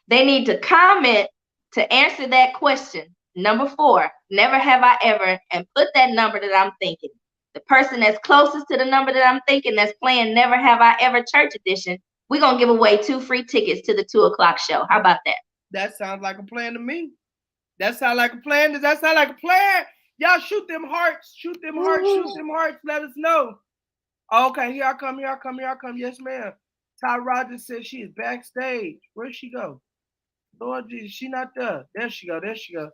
they need to comment to answer that question. Number 4, never have I ever, and put that number that I'm thinking. The person that's closest to the number that I'm thinking that's playing Never Have I Ever Church Edition, we're going to give away 2 free tickets to the 2 o'clock show. How about that? That sounds like a plan to me. That sounds like a plan. Does that sound like a plan? Y'all shoot them hearts. Shoot them hearts. Shoot them hearts. Let us know. Okay, here I come. Here I come. Here I come. Yes, ma'am. Ty Rogers says she is backstage. Where'd she go? Lord Jesus, she not there. There she go. There she go.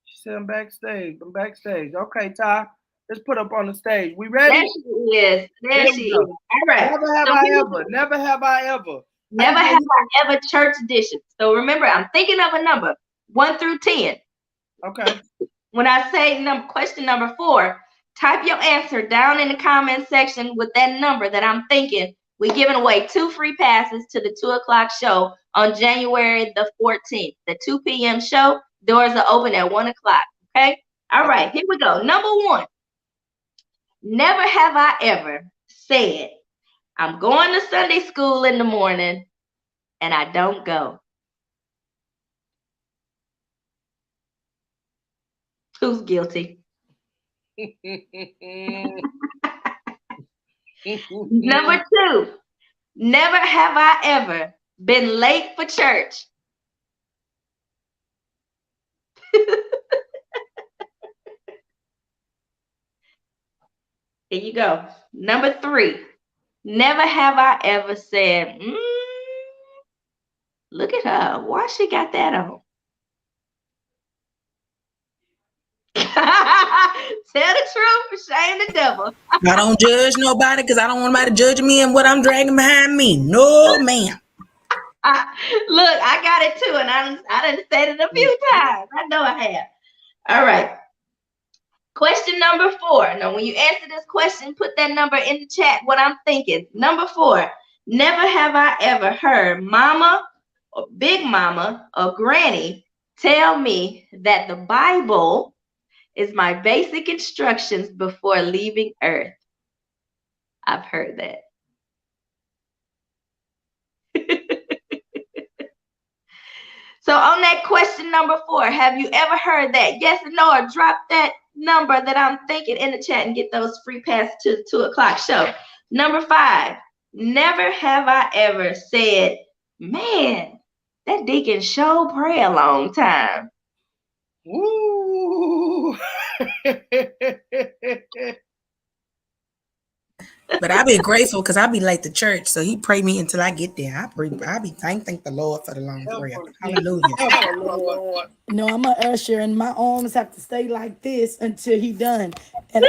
She said I'm backstage. I'm backstage. Okay, Ty. Let's put up on the stage. We ready? There she is. There she is. All right. Never have I ever. Never have I ever. Never have I ever church edition. So remember, I'm thinking of a number 1 through 10. Okay. When I say question number 4, type your answer down in the comment section with that number that I'm thinking. We're giving away 2 free passes to the 2 o'clock show on January the 14th. The 2 p.m. show. Doors are open at 1 o'clock. Okay. All right. Here we go. Number 1. Never have I ever said, I'm going to Sunday school in the morning and I don't go. Who's guilty? Number 2, never have I ever been late for church. Here you go. Number 3, never have I ever said, look at her. Why she got that on? Tell the truth, shame the devil. I don't judge nobody because I don't want nobody to judge me and what I'm dragging behind me. No, ma'am. Look, I got it too, and I done said it a few times. I know I have. All right. Question number 4. Now, when you answer this question, put that number in the chat, what I'm thinking. Number 4, never have I ever heard mama or big mama or granny tell me that the Bible is my basic instructions before leaving earth. I've heard that. So on that question number 4, have you ever heard that? Yes or no, or drop that number that I'm thinking in the chat and get those free passes to the 2 o'clock show. Number 5, never have I ever said, man, that deacon sure pray a long time. Ooh. But I be grateful because I be late to church, so he pray me until I get there. I thank the Lord for the long prayer. Hallelujah. No, I'm an usher, and my arms have to stay like this until he done. And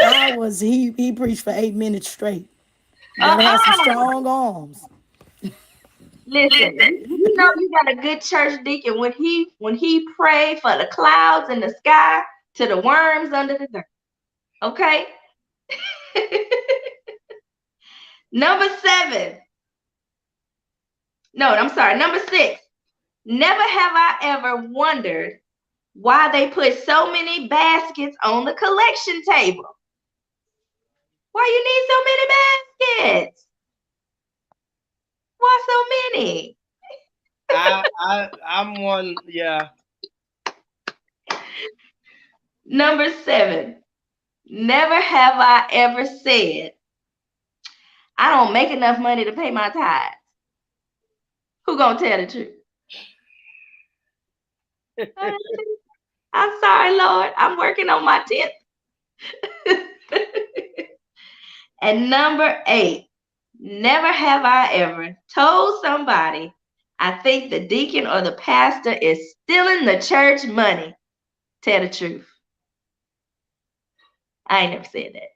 he preached for 8 minutes straight. You gotta have some strong arms. Listen, you know you got a good church deacon when he prayed for the clouds in the sky to the worms under the dirt. Okay. Number 7. No, I'm sorry. Number 6. Never have I ever wondered why they put so many baskets on the collection table. Why you need so many baskets? Why so many? I'm one, yeah. Number 7. Never have I ever said, I don't make enough money to pay my tithes. Who gonna tell the truth? I'm sorry, Lord. I'm working on my 10th. And number 8, never have I ever told somebody I think the deacon or the pastor is stealing the church money. Tell the truth. I ain't never said that.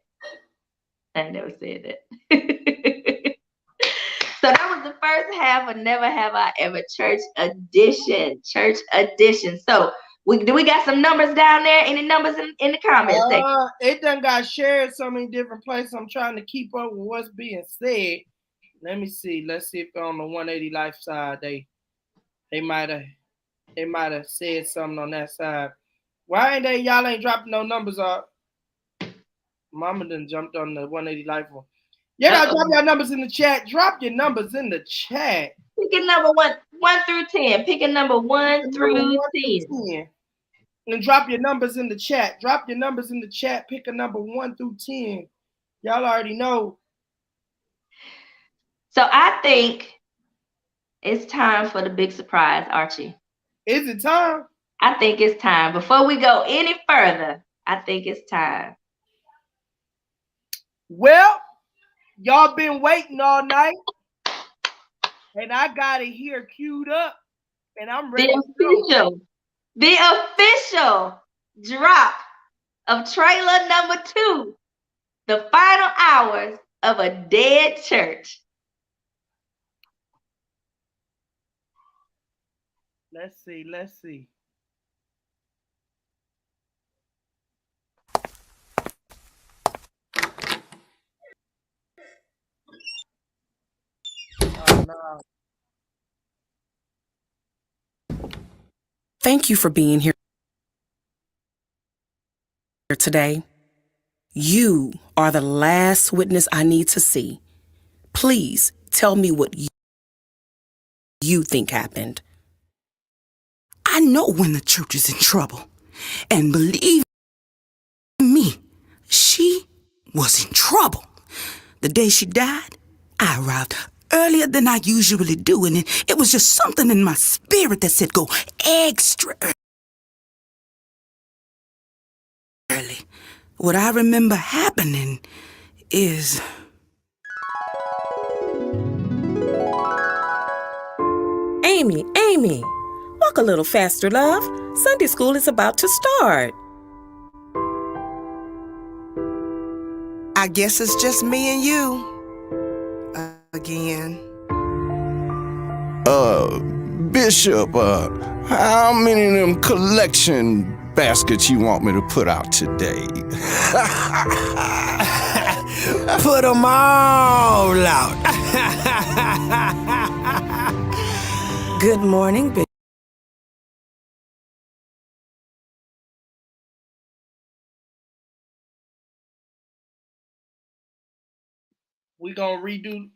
So that was the first half of Never Have I Ever Church Edition. So we got some numbers down there? Any numbers in the comments section? It done got shared so many different places. I'm trying to keep up with what's being said. Let me see. Let's see if on the 180 Life side they might have said something on that side. Why ain't y'all ain't dropping no numbers up? Mama done jumped on the 180 life one. You gotta drop your numbers in the chat. Drop your numbers in the chat. Pick a number 1 through 10. Pick a number 1 through 10. And drop your numbers in the chat. Drop your numbers in the chat. Pick a number 1 through 10. Y'all already know. So I think it's time for the big surprise, Archie. Is it time? I think it's time. Before we go any further, I think it's time. Well, y'all been waiting all night. And I got it here queued up. And I'm ready The official drop of trailer number 2. The final hours of a dead church. Let's see. Oh, no. Thank you for being here today. You are the last witness I need to see. Please tell me what you think happened. I know when the church is in trouble. And believe me, she was in trouble. The day she died, I arrived earlier than I usually do, and it was just something in my spirit that said go extra early. What I remember happening is... Amy, walk a little faster, love. Sunday school is about to start. I guess it's just me and you. Again. Bishop, how many of them collection baskets you want me to put out today? Put them all out. Good morning, Bishop. We gonna redo.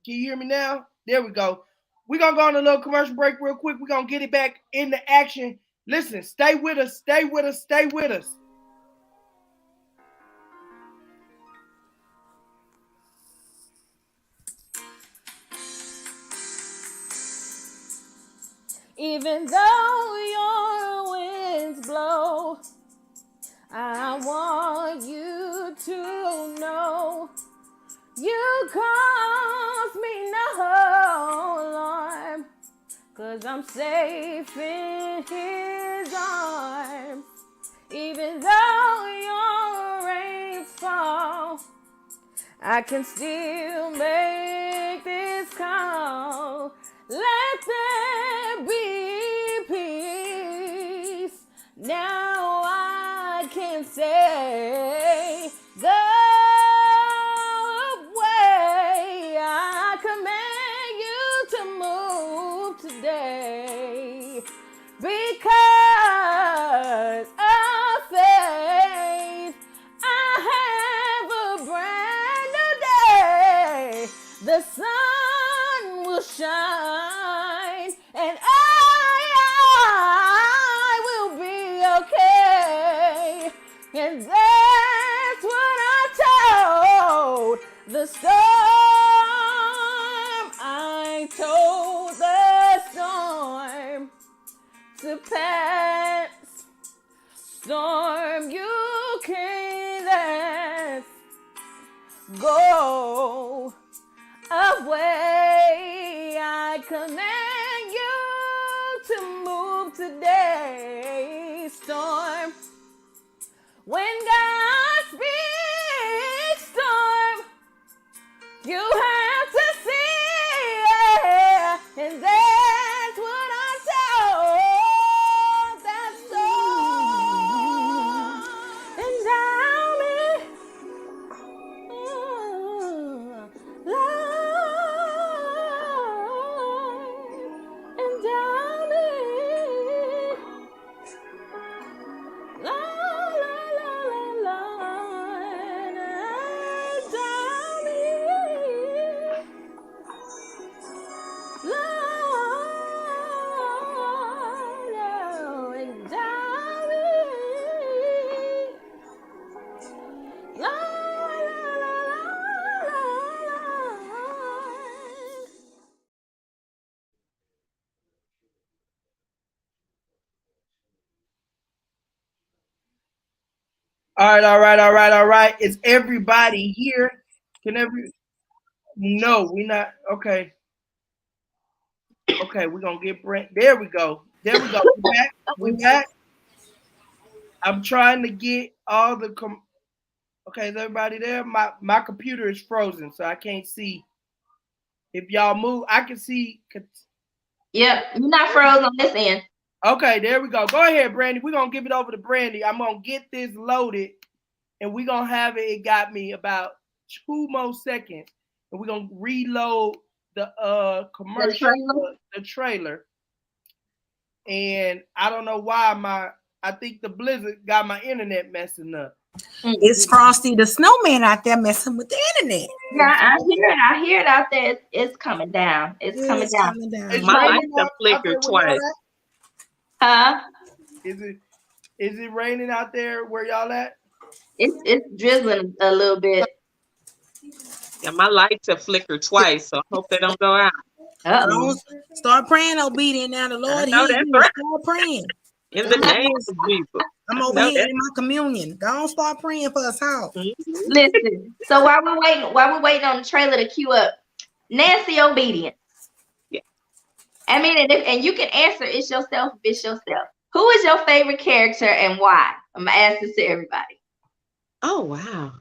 Can you hear me now? There we go. We're going to go on a little commercial break real quick. We're going to get it back into action. Listen, stay with us. Even though your winds blow, I want you to know you cause me no alarm, 'cause I'm safe in his arms. Even though your rains fall, I can still make this call. Let there be peace. Now I can say, go away. I command you to move today, because of faith I have a brand new day. The sun will shine, and I the storm. I told the storm to pass. Storm, you can't let go away. I command you to move today. Storm, when God speaks, storm, you have to see it, and that's what I'm told. That storm, and down it, Lord, and down it, Lord, and down it, Lord, and down it, All right. Is everybody here? No, we're not. Okay. Okay, we're gonna get Brent. There we go. We back. I'm trying to get all the okay, is everybody there? My computer is frozen, so I can't see. If y'all move, I can see. Yep, you're not frozen on this end. Okay, there we go. Go ahead, Brandy. We're gonna give it over to Brandy. I'm gonna get this loaded, and we're gonna have it. It got me about 2 more seconds, and we're gonna reload the commercial, the trailer. And I don't know why I think the blizzard got my internet messing up. It's Frosty the Snowman out there messing with the internet. Yeah, I hear it out there. It's coming down. It's coming down. My lights have flickered twice. Huh? Is it raining out there where y'all at? It's drizzling a little bit. Yeah, my lights have flickered twice, so I hope they don't go out. Start praying, obedient now. The Lord hears you. Right. Start praying. In the name of Jesus. I'm over here in my communion. Go on, start praying for us all. Listen, so while we're waiting on the trailer to queue up, Nancy Obedient. Yeah. I mean, and you can answer it's yourself. Who is your favorite character and why? I'm gonna ask this to everybody. Oh wow.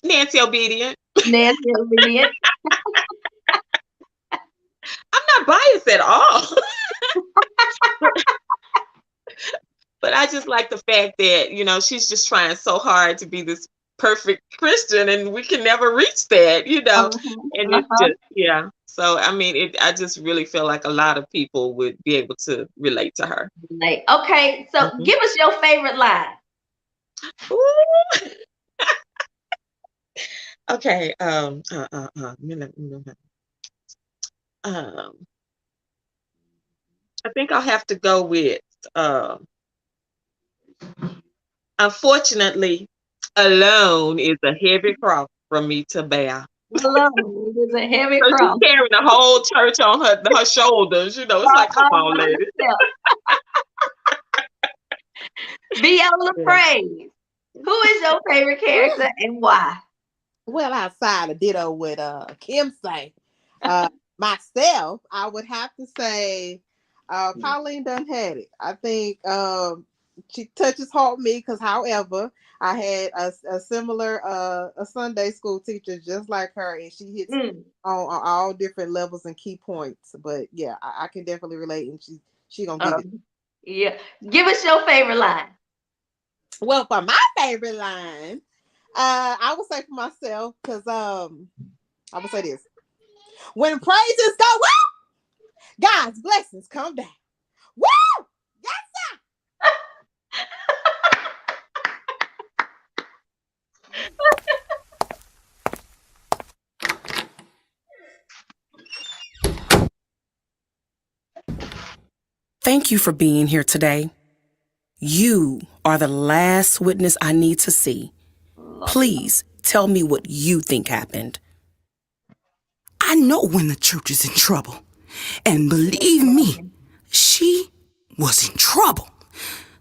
Nancy Obedient. Nancy Obedient. I'm not biased at all. But I just like the fact that, she's just trying so hard to be this perfect Christian, and we can never reach that, and it's just, yeah. So, I mean, I just really feel like a lot of people would be able to relate to her. Okay, so give us your favorite line. Okay, I think I'll have to go with, unfortunately, alone is a heavy cross for me to bear. Alone is a heavy so cross. She's carrying the whole church on her shoulders. It's like, come on, lady. Viola Praise. Who is your favorite character and why? Well, outside of ditto with Kim say, myself, I would have to say Pauline done had it. I think she touches home me because, however, I had a similar a Sunday school teacher just like her, and she hits on all different levels and key points. But yeah, I can definitely relate, and she gonna get it. Yeah, give us your favorite line. Well, for my favorite line, I would say for myself, because I would say this: when praises go up, God's blessings come down. Woo! Yes, sir. Thank you for being here today. You are the last witness I need to see. Please tell me what you think happened. I know when the church is in trouble. And believe me, she was in trouble.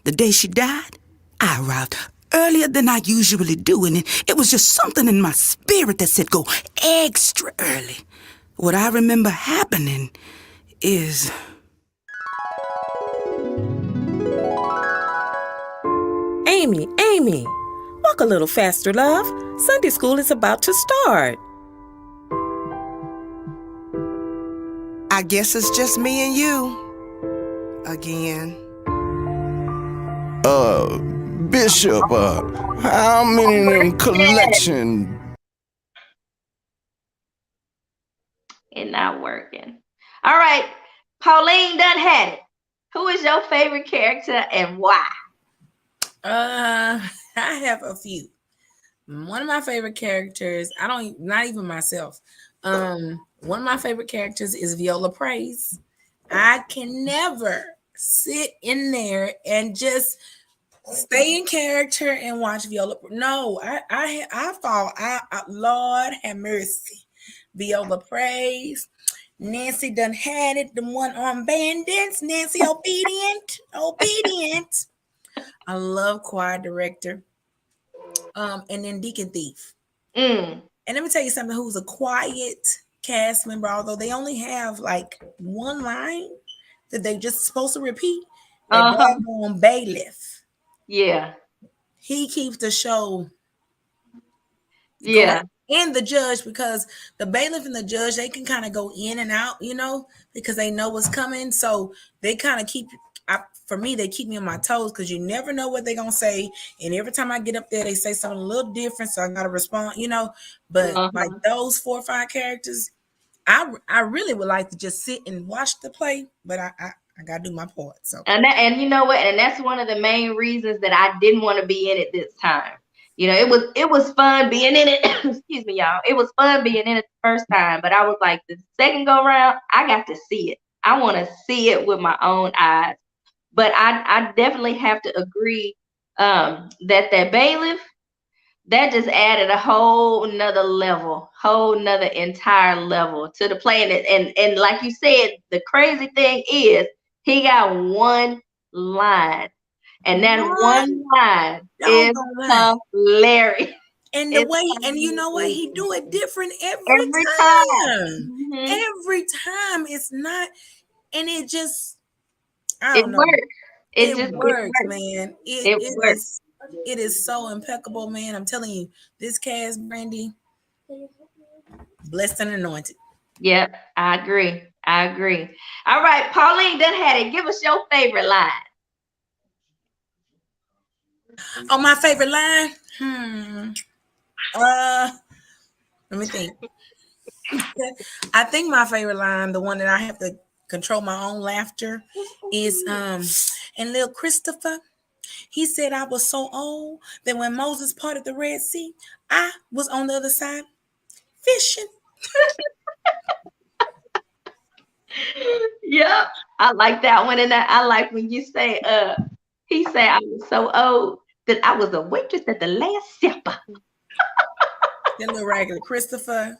The day she died, I arrived earlier than I usually do, and it was just something in my spirit that said go extra early. What I remember happening is... Amy, walk a little faster, love. Sunday school is about to start. I guess it's just me and you again. Bishop, how many of them collection? It's not working. All right, Pauline done had it. Who is your favorite character and why? I have a few. One of my favorite characters, not even myself. One of my favorite characters is Viola Praise. I can never sit in there and just stay in character and watch Viola. No, I fall. Lord have mercy. Viola Praise. Nancy done had it. The one on Bandits. Nancy obedient. I love Choir Director. And then Deacon Thief. And let me tell you something, who's a quiet cast member, although they only have like one line that they just supposed to repeat. On Bailiff. Yeah. He keeps the show. Yeah. And the judge, because the bailiff and the judge, they can kind of go in and out, because they know what's coming. So they kind of for me, they keep me on my toes because you never know what they're going to say. And every time I get up there, they say something a little different. So I got to respond, But like those 4 or 5 characters, I really would like to just sit and watch the play, but I got to do my part. So and you know what? And that's one of the main reasons that I didn't want to be in it this time. It was fun being in it. Excuse me, y'all. It was fun being in it the first time, but I was like, the second go around, I got to see it. I want to see it with my own eyes. But I definitely have to agree that bailiff, that just added a whole nother entire level to the play. And like you said, the crazy thing is he got one line. And that one line is hilarious. And the way, and you know what, he do it different every time. Every time. It's not, and it just, I don't know. It works, man. It works. It is so impeccable, man. I'm telling you, this cast, Brandy, blessed and anointed. Yep, I agree. All right, Pauline done had it. Give us your favorite line. Oh, my favorite line? Let me think. I think my favorite line, the one that I have to control my own laughter, is and little Christopher, he said I was so old that when Moses parted the Red Sea, I was on the other side fishing. Yep, I like that one. And I like when you say, he said I was so old that I was a waitress at the Last Supper. That little ragged Christopher.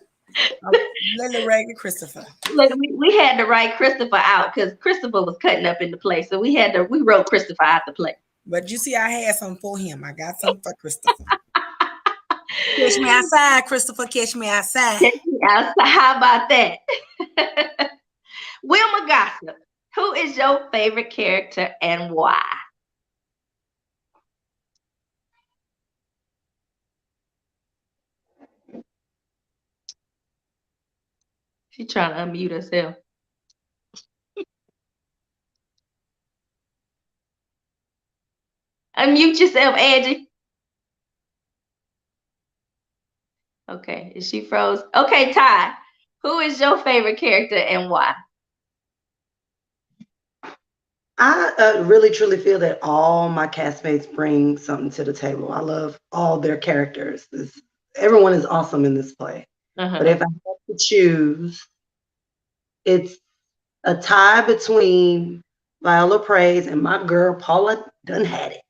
Little ragged Christopher. Look, we had to write Christopher out because Christopher was cutting up in the play. So we wrote Christopher out the play. But you see, I had something for him. I got something for Christopher. Catch me outside, Christopher. Catch me outside. Catch me outside. How about that? Wilma Gossip, who is your favorite character and why? She's trying to unmute herself. Unmute yourself, Angie. Okay, is she froze? Okay, Ty, who is your favorite character and why? I really truly feel that all my castmates bring something to the table. I love all their characters. Everyone is awesome in this play. But if I have to choose, it's a tie between Viola prays, and my girl Paula done had it.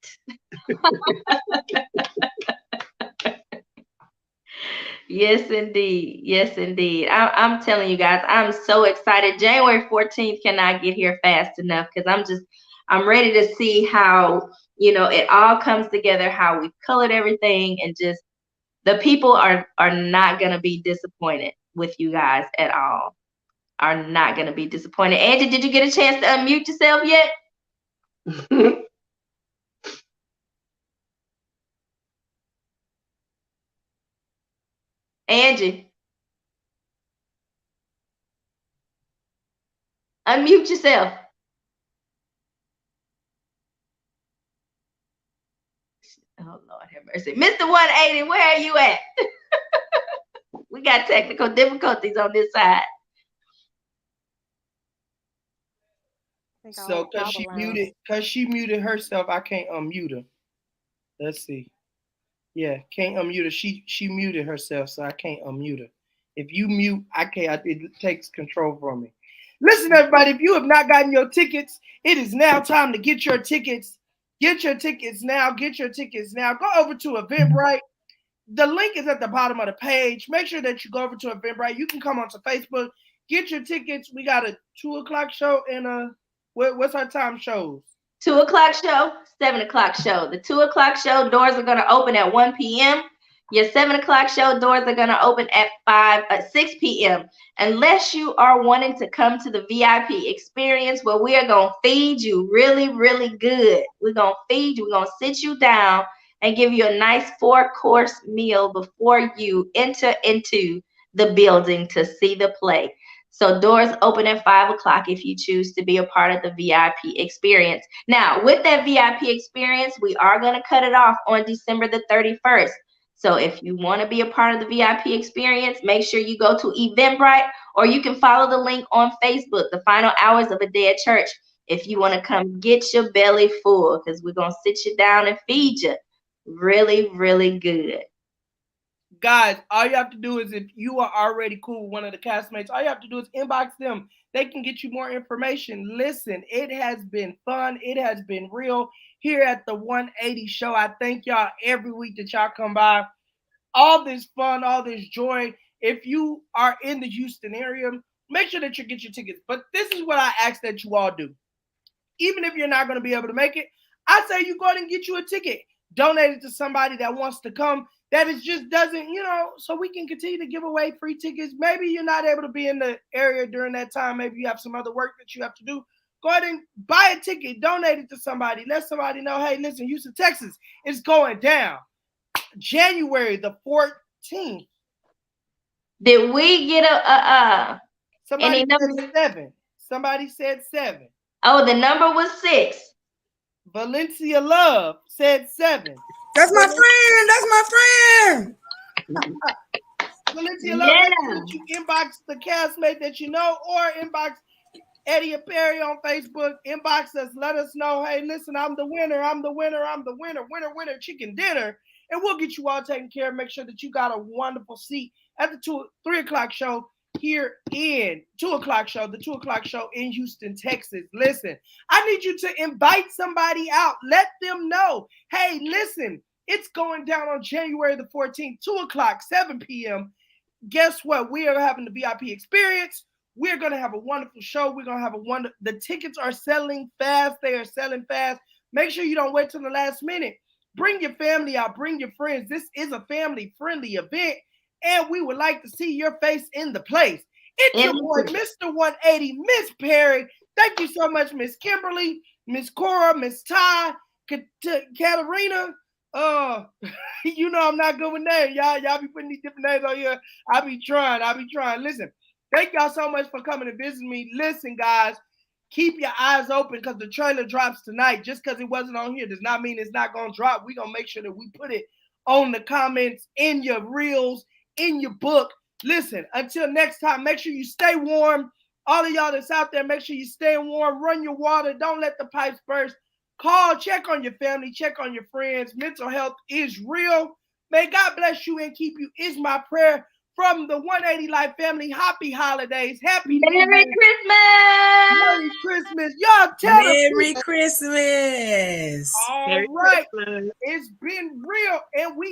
Yes, indeed. Yes, indeed. I'm telling you guys, I'm so excited. January 14th cannot get here fast enough because I'm ready to see how, it all comes together, how we've colored everything, and just the people are not going to be disappointed with you guys at all. Are not going to be disappointed. Angie, did you get a chance to unmute yourself yet? Angie, unmute yourself. Oh, Lord have mercy. Mr. 180, where are you at? We got technical difficulties on this side. So because she muted herself, I can't unmute her. Let's see. Yeah, can't unmute her. She muted herself, so I can't unmute her. If you mute, I can't. It takes control from me. Listen, everybody, if you have not gotten your tickets, it is now time to get your tickets. Get your tickets now. Get your tickets now. Go over to Eventbrite. The link is at the bottom of the page. Make sure that you go over to Eventbrite. You can come onto Facebook. Get your tickets. We got a 2:00 show and what's our time shows? 2:00 show, 7:00 show. The 2:00 show doors are going to open at 1 p.m. Your 7:00 show doors are going to open at 6 p.m. Unless you are wanting to come to the VIP experience where we are going to feed you really, really good. We're going to feed you. We're going to sit you down and give you a nice 4-course meal before you enter into the building to see the play. So doors open at 5 o'clock if you choose to be a part of the VIP experience. Now, with that VIP experience, we are going to cut it off on December the 31st. So if you want to be a part of the VIP experience, make sure you go to Eventbrite, or you can follow the link on Facebook, The Final Hours of a Day at Church, if you want to come get your belly full, because we're going to sit you down and feed you really, really good. Guys, all you have to do is, if you are already cool with one of the castmates, all you have to do is inbox them. They can get you more information. Listen, it has been fun. It has been real here at the 180 show. I thank y'all every week that y'all come by. All this fun, all this joy. If you are in the Houston area, make sure that you get your tickets. But this is what I ask that you all do. Even if you're not going to be able to make it, I say you go ahead and get you a ticket. Donate it to somebody that wants to come. That it just doesn't, so we can continue to give away free tickets. Maybe you're not able to be in the area during that time. Maybe you have some other work that you have to do. Go ahead and buy a ticket. Donate it to somebody. Let somebody know, hey, listen, Houston, Texas, it's going down. January the 14th. Did we get Somebody said 7. Somebody said 7. Oh, the number was 6. Valencia Love said 7. That's my friend. That's my friend. Valencia Love, make sure that you inbox the castmate that you know, or inbox Eddie Perry on Facebook. Inbox us. Let us know, hey, listen, I'm the winner. I'm the winner. I'm the winner. Winner, chicken dinner. And we'll get you all taken care of. Make sure that you got a wonderful seat at the 3 o'clock show here in 2 o'clock show, the 2 o'clock show in Houston, Texas. Listen, I need you to invite somebody out. Let them know, hey, listen, it's going down on January the 14th, 2 o'clock, 7 p.m. Guess what? We are having the VIP experience. We're going to have a wonderful show. We're going to have the tickets are selling fast. They are selling fast. Make sure you don't wait till the last minute. Bring your family out. Bring your friends. This is a family-friendly event, and we would like to see your face in the place. It's your boy, Mr. 180, Miss Perry. Thank you so much, Miss Kimberly, Miss Cora, Miss Ty, Katarina. I'm not good with names. Y'all be putting these different names on here. I be trying. Listen, thank y'all so much for coming to visit me. Listen, guys, keep your eyes open because the trailer drops tonight. Just because it wasn't on here does not mean it's not going to drop. We're going to make sure that we put it on the comments, in your reels, in your book. Listen, until next time, make sure you stay warm. All of y'all that's out there, make sure you stay warm. Run your water. Don't let the pipes burst. Call, check on your family, check on your friends. Mental health is real. May God bless you and keep you is my prayer. from the 180 Life family, happy holidays. Happy Merry Christmas. Merry Christmas. Y'all tell Merry Christmas. All right. It's been real. And we